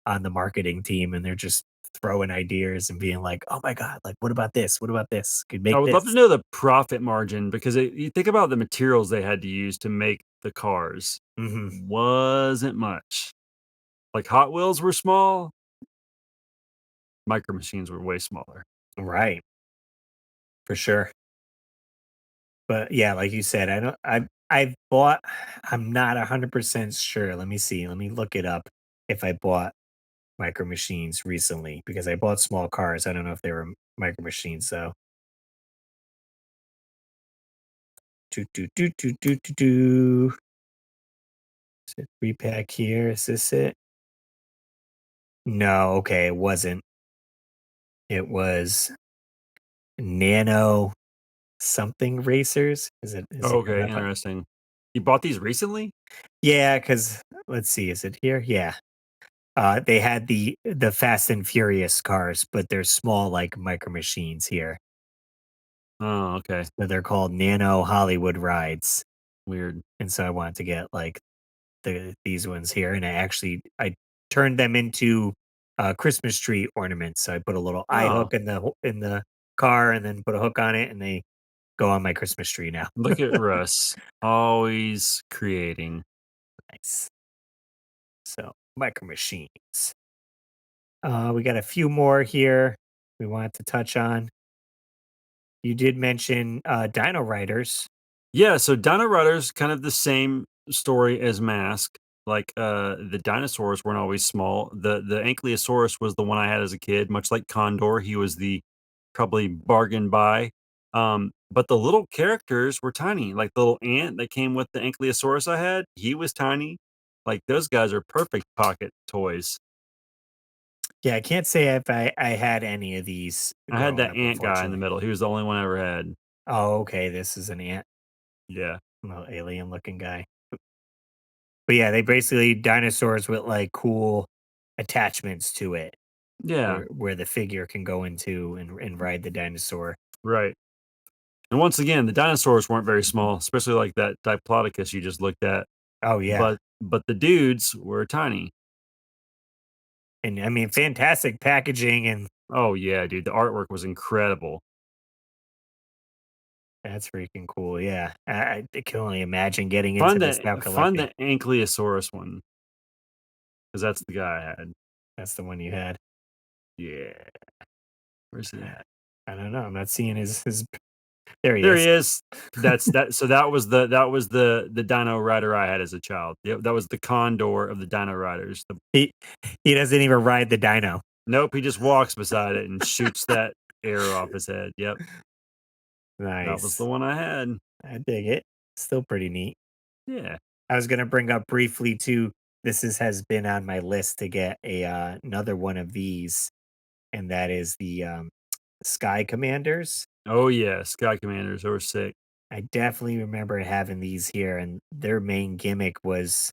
on the marketing team and they're just throwing ideas and being like, oh my God, like, what about this? What about this? Could I make would love to this. know the profit margin because you think about the materials they had to use to make the cars. Hmm. Wasn't much. Like Hot Wheels were small, Micro Machines were way smaller. Right. for sure. But yeah, like you said, I don't I've bought I'm not 100% sure. Let me see. Let me look it up if I bought micro machines recently because I bought small cars. I don't know if they were micro machines though. Do do do do do do do. Is it repack here? Is this it? No, okay, it wasn't. It was Nano something racers. Is it coming Okay, up? interesting. You bought these recently? Yeah, because let's see, is it here? Yeah. They had the Fast and Furious cars, but they're small like micro machines here. Oh, okay. So they're called Nano Hollywood rides. Weird. And so I wanted to get like these ones here. And I turned them into Christmas tree ornaments. So I put a little eye Oh, hook in the car and then put a hook on it and they go on my Christmas tree now. look at Russ. Always creating. Nice. So micro machines. We got a few more here we wanted to touch on. You did mention Dino Riders. Yeah, so Dino Riders kind of the same story as Mask. Like the dinosaurs weren't always small. The Ankylosaurus was the one I had as a kid, much like Condor. He was the probably bargain buy. But the little characters were tiny. Like the little ant that came with the Ankylosaurus I had, he was tiny. Like those guys are perfect pocket toys. Yeah, I can't say if I had any of these I had growing that up, ant guy in the unfortunately. middle. He was the only one I ever had. Oh, okay. This is an ant, Yeah. little alien looking guy. But yeah, they basically dinosaurs with like cool attachments to it, Yeah. where the figure can go into and ride the dinosaur. Right. And once again, the dinosaurs weren't very small, especially like that Diplodocus you just looked at. Oh yeah, But the dudes were tiny. and I mean, fantastic packaging, and Oh yeah, dude, the artwork was incredible. that's freaking cool. Yeah, I can only imagine getting into this now Find collecting. the Ankylosaurus one because that's the guy I had. That's the one you had. Yeah, where's he at? I don't know. I'm not seeing his. There he There he is. is. That's that. So that was the Dino Rider I had as a child. Yep, that was the Condor of the Dino Riders. He he doesn't even ride the dino. Nope, he just walks beside it and shoots that arrow off his head. Yep, that was the Nice. one I had. I dig it. Still pretty neat. Yeah. I was gonna bring up briefly too. Has been on my list to get a another one of these, and that is the Sky Commanders. Oh yeah, Sky Commanders. They were sick. I definitely remember having these here, and their main gimmick was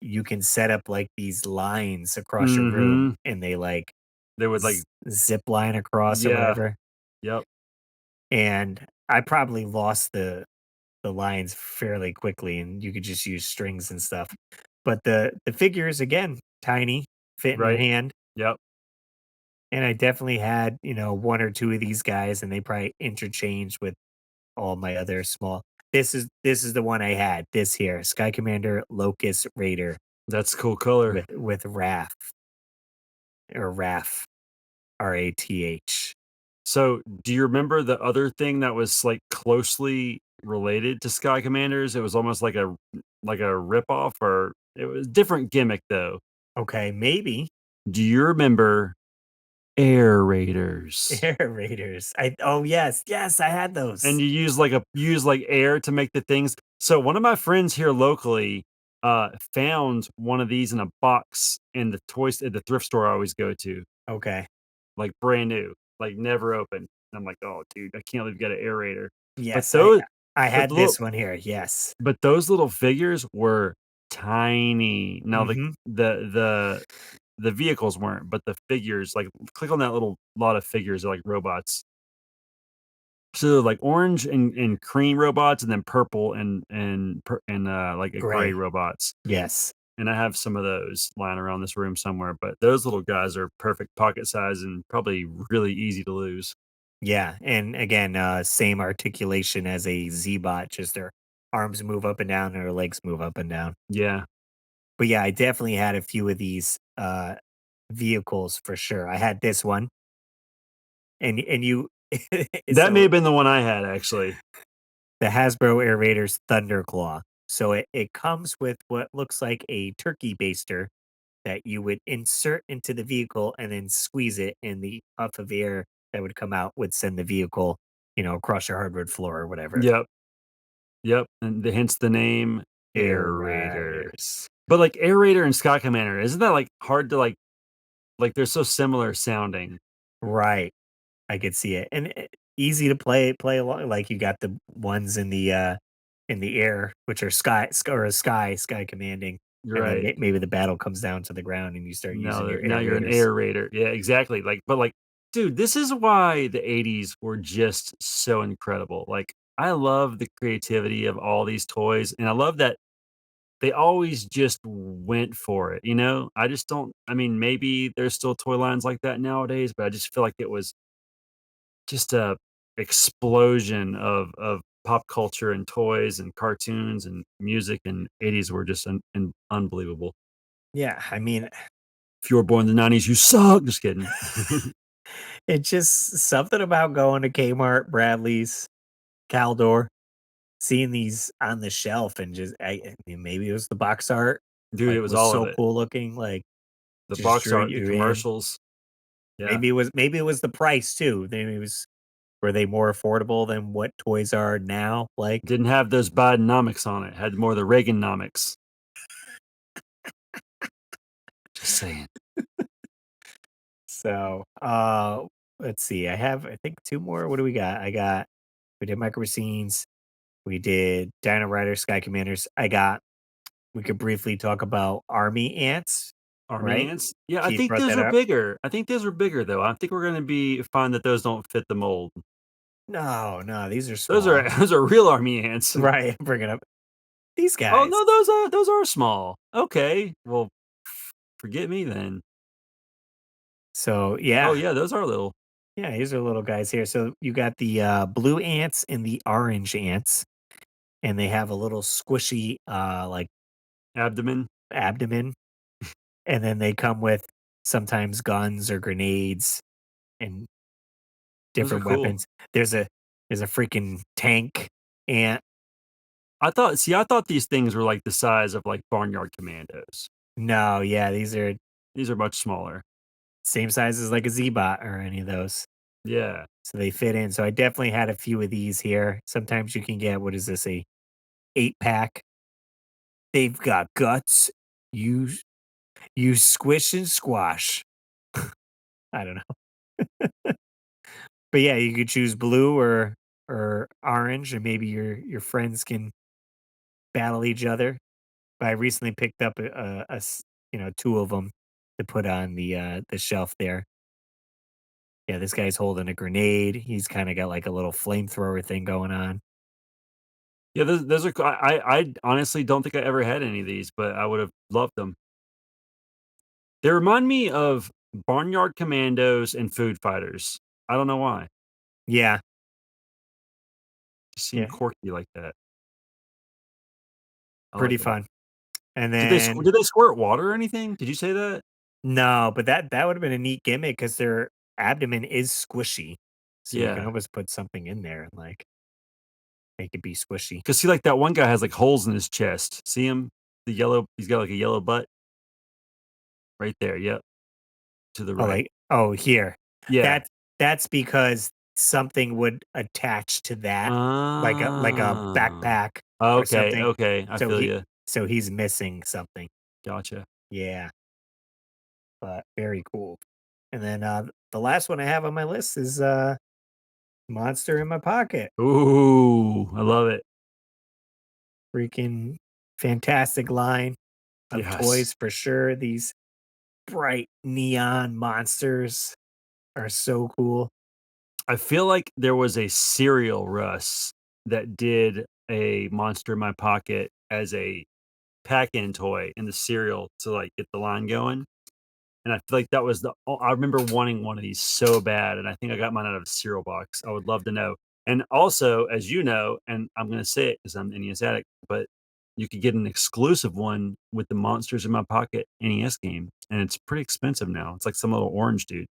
you can set up like these lines across your room, Mm-hmm. and they like They would like, zip line across or yeah, whatever. yep, And I probably lost the lines fairly quickly, and you could just use strings and stuff. But the figures again, tiny, fit in your right, hand. yep. And I definitely had, one or two of these guys, and they probably interchanged with all my other small. This is the one I had. This here, Sky Commander Locust Raider That's a cool color. with Wrath or Rath, Rath. So, do you remember the other thing that was like closely related to Sky Commanders? It was almost like a ripoff, or it was different gimmick though. Okay, maybe Do you remember Air Raiders? Air Raiders. Oh yes, yes, I had And those. you use like air to make the things. So one of my friends here locally found one of these in a box in the toys at the thrift store I always go to, Okay. like brand new, like never opened. And I'm like, oh dude, I can't believe you got an aerator. But Yes, those I but had the little this one here. Yes. but those little figures were tiny. Now Mhm. the vehicles weren't, but the figures, like click on that little lot of figures, they're like robots. So, like, orange and cream robots, and then purple and like, a gray Gray. robots, Yes. and I have some of those lying around this room somewhere, but those little guys are perfect pocket size and probably really easy to lose. Yeah, and again, same articulation as a Z-bot, just their arms move up and down, and their legs move up and down. Yeah. But yeah, I definitely had a few of these vehicles for sure. I had this one, and That may So have been the one I had, actually. the Hasbro Air Raiders Thunderclaw. So it comes with what looks like a turkey baster that you would insert into the vehicle and then squeeze it, and the puff of air that would come out would send the vehicle, across your hardwood floor or whatever. Yep, yep, and hence the name Air Air Raider. Riders. But, like, Air Raider and Sky Commander, isn't that, like, hard to, like, they're so similar sounding. Right. I could see it. And easy to play along. Like you got the ones in the air, which are sky commanding. You're And then right. maybe the battle comes down to the ground and you start using your Now air you're an raiders. Air Raider. Yeah, exactly, like, dude, this is why the '80s were just so incredible. Like, I love the creativity of all these toys, and I love that they always just went for it, you know? I just don't I mean, maybe there's still toy lines like that nowadays, but I just feel like it was just a explosion of pop culture and toys and cartoons and music, and '80s were just unbelievable. Yeah, I mean, If you were born in the '90s, you suck. Just kidding. it's just something about going to Kmart, Bradley's, Caldor, seeing these on the shelf and just I mean, maybe it was the box art, Dude, it like was was all of so it. cool looking, like The just box drew art, the you in. commercials. Yeah. Maybe it was the price too. Maybe it was were they more affordable than what toys are now? Like, Didn't have those Bidenomics on it. Had more of the Reaganomics. Just saying. so, let's see. I think 2 more. What do we got? We did Micro Machines. We did Dino Rider, Sky Commanders. We could briefly talk about Army Ants, Army right? ants? Yeah, I Keith think brought those that were up. bigger. I think those were bigger, though. I think we're gonna be find that those don't fit the mold. No, no, these are Those are small. those are real army ants. Right, bring it up. These Oh, guys. no, those are small. Okay. Well, forget me then. So, Oh, yeah. yeah, those are little. Yeah, these are little guys here. So, you got the, blue ants and the orange ants, and they have a little squishy, like, Abdomen. abdomen, and then they come with sometimes guns or grenades and Those are different cool. weapons. There's a freaking tank ant. I thought these things were, like, the size of, like, Barnyard Commandos. No, yeah, these are These are much smaller. same size as like a Z-Bot or any of those. Yeah. So they fit in. So I definitely had a few of these here. Sometimes you can get, what is this, a 8-pack? They've got guts. You you squish and squash. I don't know. But yeah, you could choose blue or orange, and maybe your friends can battle each other. But I recently picked up two of them to put on the shelf there. Yeah, this guy's holding a grenade. He's kind of got like a little flamethrower thing going on. Yeah, those are I honestly don't think I ever had any of these, but I would have loved them. They remind me of Barnyard Commandos and Food Fighters. I don't know why. Yeah, They seem yeah, quirky like that. I like pretty them. fun. And then Did they squirt water or anything? Did you say that? no, but that would have been a neat gimmick because their abdomen is squishy, so you can Yeah. almost put something in there and like make it be squishy. 'Cause see, like, that one guy has, like, holes in his chest. See him? He's got, like, a yellow butt right there, yep, to the Oh, right. like here. Yeah. That that's because something would attach to that, like a Ah. backpack or Okay, something. okay, I So feel he you. so he's missing something. Gotcha. Yeah, but very cool. And then the last one I have on my list is Monster in My Pocket. Ooh, I love it. Freaking fantastic line of Yes. toys for sure. These bright neon monsters are so cool. I feel like there was a cereal Russ that did a Monster in My Pocket as a pack-in toy in the cereal to, like, get the line going, and I feel like that was I remember wanting one of these so bad, and I think I got mine out of a cereal box. I would love to know. And also, as you know, and I'm gonna say it 'cause I'm an NES addict, but you could get an exclusive one with the Monsters in My Pocket NES game, and it's pretty expensive now. It's like some little orange dude.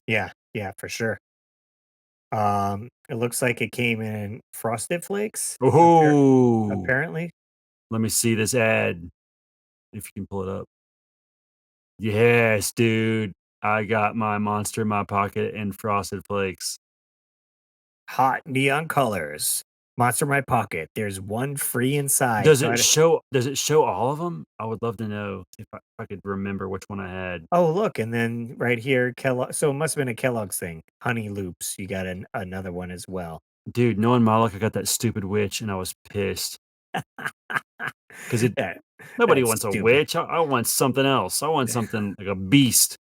Yeah, yeah, for sure. It looks like it came in Frosted Flakes, Oh, apparently. let me see this ad if you can pull it up. Yes, dude. I got my monster in my pocket and Frosted Flakes. Hot neon colors. Monster in my pocket. There's one free inside. So Does it show all of them? I would love to know if I could remember which one I had. oh look, and then right here, Kellogg. So it must have been a Kellogg's thing. Honey Loops. You got another one as well. Dude, knowing my luck, I got that stupid witch and I was pissed. 'Cause it That nobody that's wants a stupid. witch. I want something else. I want something like a beast.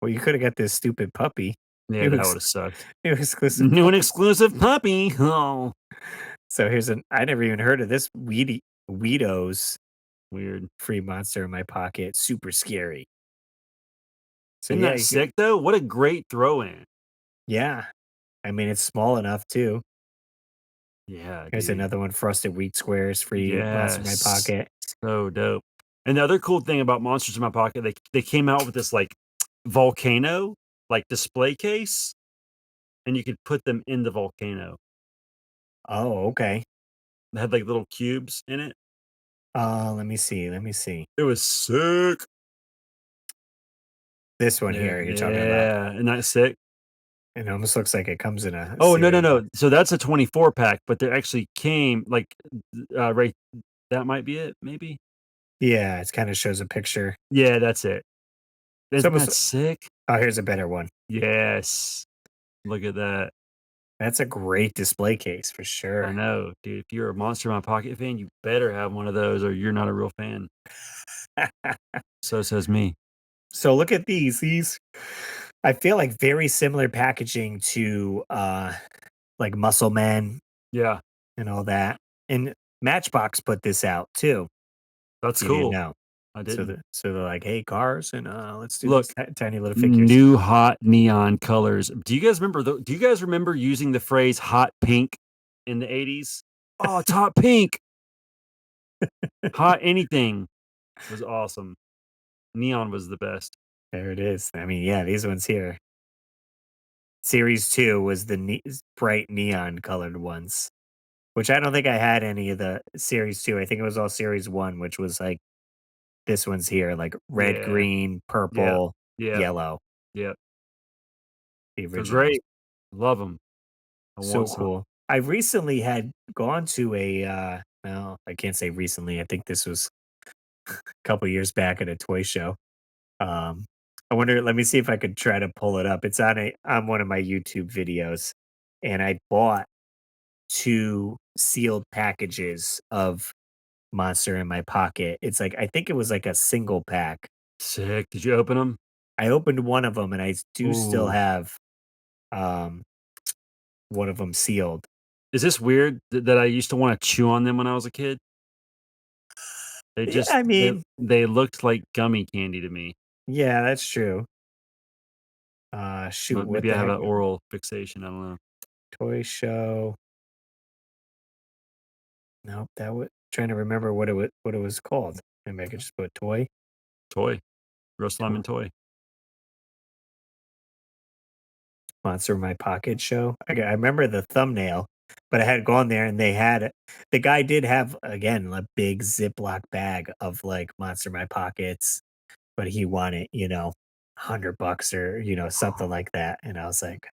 Well, you could have got this stupid puppy. Yeah, New that ex- would've sucked. new exclusive New and puppy. exclusive puppy. Oh, So here's an. I never even heard of this Weedos weird. free monster in my pocket. Super scary. So Isn't yeah, that you could. sick though? What a great throw in. Yeah, I mean it's small enough too. Yeah, Here's dude. another one. Frosted Wheat Squares free monster in my Yes. pocket. So dope. And the other cool thing about Monsters in My Pocket, they came out with this like volcano like display case, and you could put them in the volcano. Oh, okay. They had like little cubes in it. Let me see. Let me see. It was sick. This one Yeah, here you're talking about. yeah. Isn't that sick? It almost looks like it comes in a Oh, no, no, cereal box. no. So that's a 24 pack, but there actually came like right that might be it, maybe? Yeah, it kind of shows a picture. Yeah, that's it. It's Isn't almost. that sick? Oh, here's a better one. Yes. Look at that. That's a great display case for I sure. know, dude. If you're a Monster in My Pocket fan, you better have one of those or you're not a real fan. So says me. So look at these. These I feel like very similar packaging to like Muscle Man Yeah, and all that. And Matchbox put this out too, that's if you didn't cool. know. I So didn't. they're like, hey, cars, and let's do Look, these tiny little figures. new hot neon colors. Do you guys remember using the phrase hot pink in the 80s? Oh, it's hot pink. Hot anything was awesome. Neon was the best. There it is. I mean, yeah, these ones here. Series 2 was the bright neon colored ones, which I don't think I had any of the Series 2. I think it was all Series 1, which was like this one's here, like red, Yeah. green, Yeah. purple, Yeah. yellow, Yeah. the They're originals. great. Love them. I So want some. cool. I recently had gone to a, well, I can't say recently. I think this was a couple years back at a toy show. Um, I wonder, let me see if I could try to pull it up. It's on one of my YouTube videos, and I bought 2 sealed packages of Monster in my pocket. It's like I think it was like a single pack. Sick. Did you open them? I opened one of them, and I do still Ooh. have, um, one of them sealed. Is this weird that I used to wanna chew on them when I was a kid? They Yeah, just I mean, they looked like gummy candy to me, yeah, that's true. Shoot, but what maybe I the have heck? an oral fixation, I don't know. Toy show. Nope, that was trying to remember what it was called. Maybe I could just put Toy. Roast toy lemon toy. Monster in My Pocket show. I remember the thumbnail, but I had gone there and they had the guy did have again a big Ziploc bag of like Monster in My Pockets, but he wanted, $100 or, something like that. And I was like,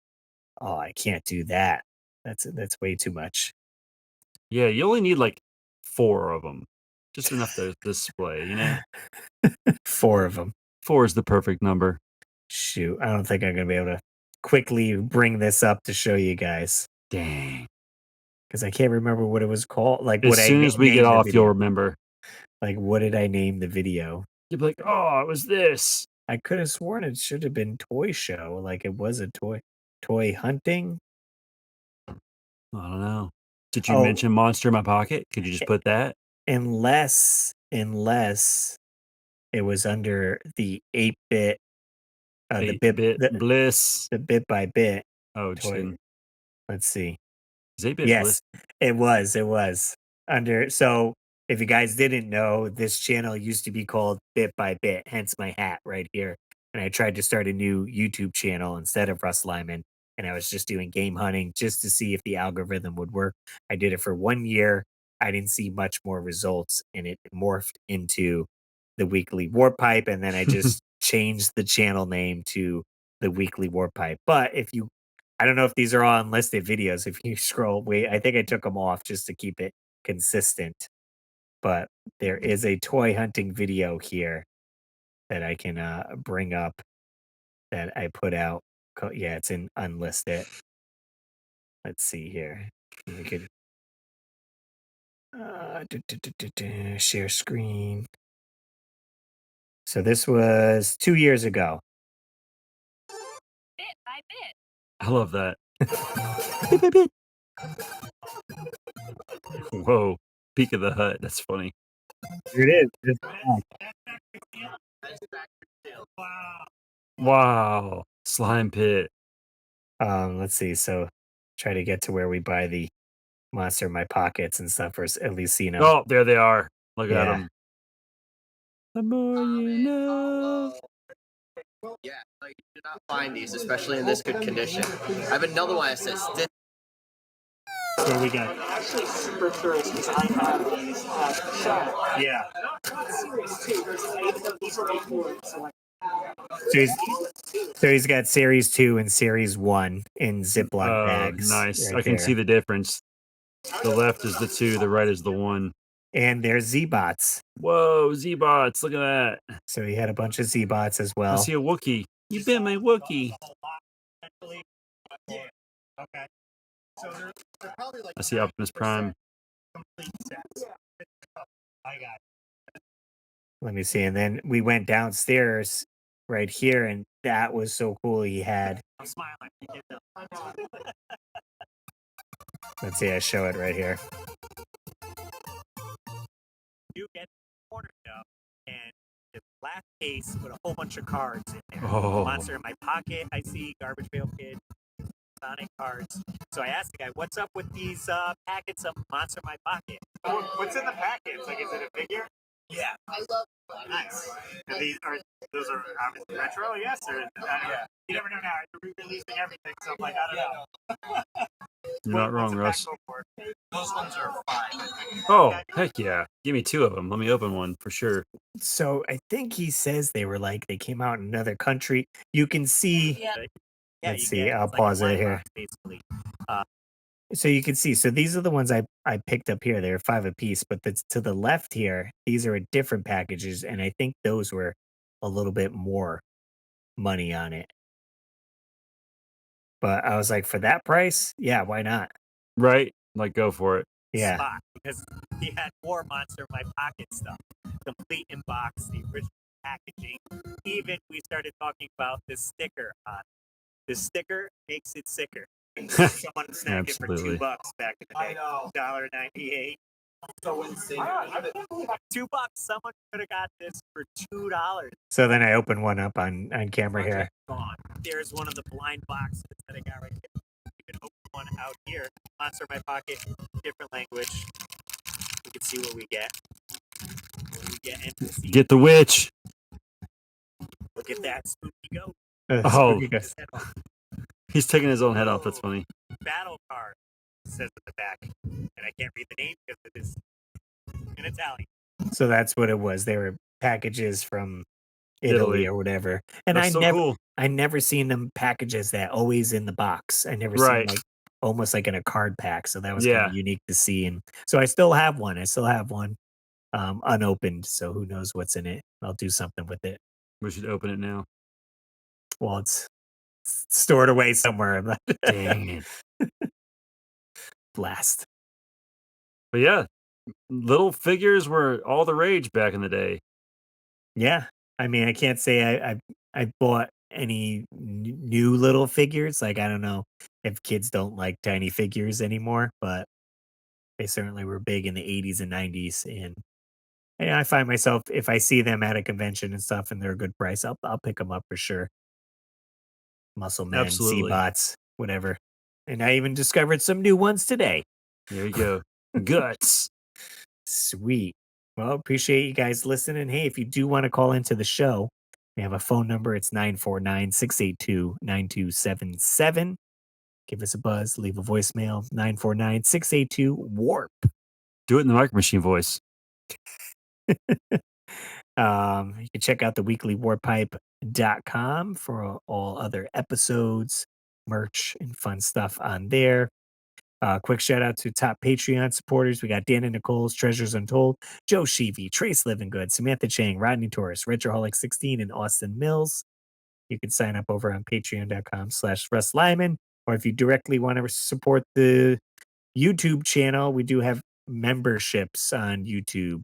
oh, I can't do that. That's way too much. Yeah, you only need, like, 4 of them, just enough to display, you know? 4 of them. 4 is the perfect number. Shoot, I don't think I'm gonna be able to quickly bring this up to show you guys Dang. because I can't remember what it was called. Like what As I soon as we get named the off, you'll video. remember. Like what did I name the video? You'll be like, "Oh, it was this." I could have sworn it should have been toy show. Like it was a toy hunting. I don't know. Did you Oh, mention Monster in My Pocket? Could you just put that? unless it was under the 8-bit, the bit, 8-bit bliss. the bit by bit Oh, just toy. kidding. Let's see. Is 8-bit bliss? Yes, it was under so if you guys didn't know, this channel used to be called Bit by Bit, hence my hat right here. And I tried to start a new YouTube channel instead of Russ Lyman, and I was just doing game hunting just to see if the algorithm would work. I did it for 1 year. I didn't see much more results, and it morphed into the weekly warp pipe. And then I just changed the channel name to the weekly warp pipe. But if you, I don't know if these are all unlisted videos. If you scroll, wait, I think I took them off just to keep it consistent. But there is a toy hunting video here that I can bring up that I put out. Yeah, it's in unlisted. Let's see here. We could share screen. So this was 2 years ago. I love that. Bit by bit. Whoa. Peek of the hut. That's funny. Here it is. Wow. Slime pit. Let's see. So try to get to where we buy the monster in my pockets and stuff, or at least Oh, there they are. Look at Yeah. them. The more you know. Yeah, like you do not find these, especially in this good condition. I have another one that says What we got? Actually, super curious because I have these show. Yeah. Series 2, there's 8 of them. These are all board, so like. So he's got series 2 and series 1 in Ziploc bags. Nice. Right I can there. see the difference. The left is the 2, the right is the 1. And there's Z-Bots. Whoa, Z-Bots. Look at that. So he had a bunch of Z-Bots as well. I see a Wookiee. You been my Wookiee. Okay. So they're probably like I see Optimus Prime. complete sets. I got it. Let me see. And then we went downstairs right here, and that was so cool. He had. I'm smiling. Let's see. I show it right here. You get the corner stuff, and the black case with a whole bunch of cards in there. Oh. Monster in my pocket. I see Garbage Pail Kid. Sonic cards. So I asked the guy, "What's up with these packets of Monster in My Pocket?" What's in the packets? Like, is it a figure? Yeah, I love. Nice. And those are obviously retro, yes, or yeah. You never know now. They're re-releasing everything, so I'm like, I don't know. You're not wrong, what's Russ. the pack go for? Those ones are fine. Oh, heck yeah. Give me 2 of them. Let me open one for sure. So I think he says they were like they came out in another country. You can see. Yeah. Let's see. I'll pause it here. Basically. So you can see. So these are the ones I picked up here. They're 5 apiece, but to the left here, these are different packages, and I think those were a little bit more money on it. But I was like, for that price, yeah, why not? Right? Like, go for it. Yeah. Spot, because he had more Monster in My Pocket stuff, complete in box, the original packaging. Even we started talking about the sticker on it. The sticker makes it sicker. Someone snagged it for $2 back in the day. $1.98. So insane. $2. Someone could have got this for $2. So then I opened one up on camera here. Gone. There's one of the blind boxes that I got right here. You can open one out here. Monster in My Pocket, different language. We can see what we get. What we get NPC. Get the witch. Look at that spooky goat. Oh. Spooky guys. He's taking his own head off. That's funny. Battle card says at the back, and I can't read the name because it is in Italian. So that's what it was. They were packages from Italy or whatever. And That's cool. I never seen them packages that always in the box. I never Right. seen like almost like in a card pack. So that was Yeah. kind of unique to see. And so I still have one. Unopened. So who knows what's in it? I'll do something with it. We should open it now. Well, it's stored away somewhere. Dang it. Blast. But yeah, little figures were all the rage back in the day. Yeah. I mean, I can't say I bought any new little figures. Like, I don't know if kids don't like tiny figures anymore, but they certainly were big in the 80s and 90s. And I find myself, if I see them at a convention and stuff and they're a good price, I'll pick them up for sure. Muscle Men, Absolutely. C-Bots, whatever. And I even discovered some new ones today. There you go. Guts. Sweet. Well, appreciate you guys listening. Hey, if you do want to call into the show, we have a phone number. It's 949-682-9277. give us a buzz, leave a voicemail, 949-682-WARP. Do it in the Micro Machine voice. You can check out the weeklywarpipe.com for all other episodes, merch, and fun stuff on there. Quick shout out to top Patreon supporters. We got Dan and Nicole's Treasures Untold, Joe Sheevy, Trace Living Good, Samantha Chang, Rodney Torres, Retroholic16, and Austin Mills. You can sign up over on patreon.com/Russ Lyman. Or if you directly want to support the YouTube channel, we do have memberships on YouTube,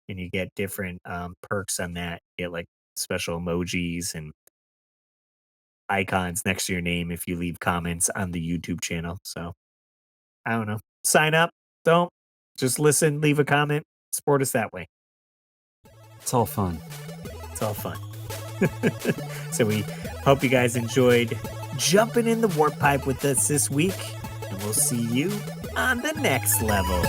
and you get different perks on that. You get like special emojis and icons next to your name if you leave comments on the YouTube channel. So I don't know. Sign up. Don't. Just listen, leave a comment, support us that way. It's all fun. It's all fun. So we hope you guys enjoyed jumping in the warp pipe with us this week, and we'll see you on the next level.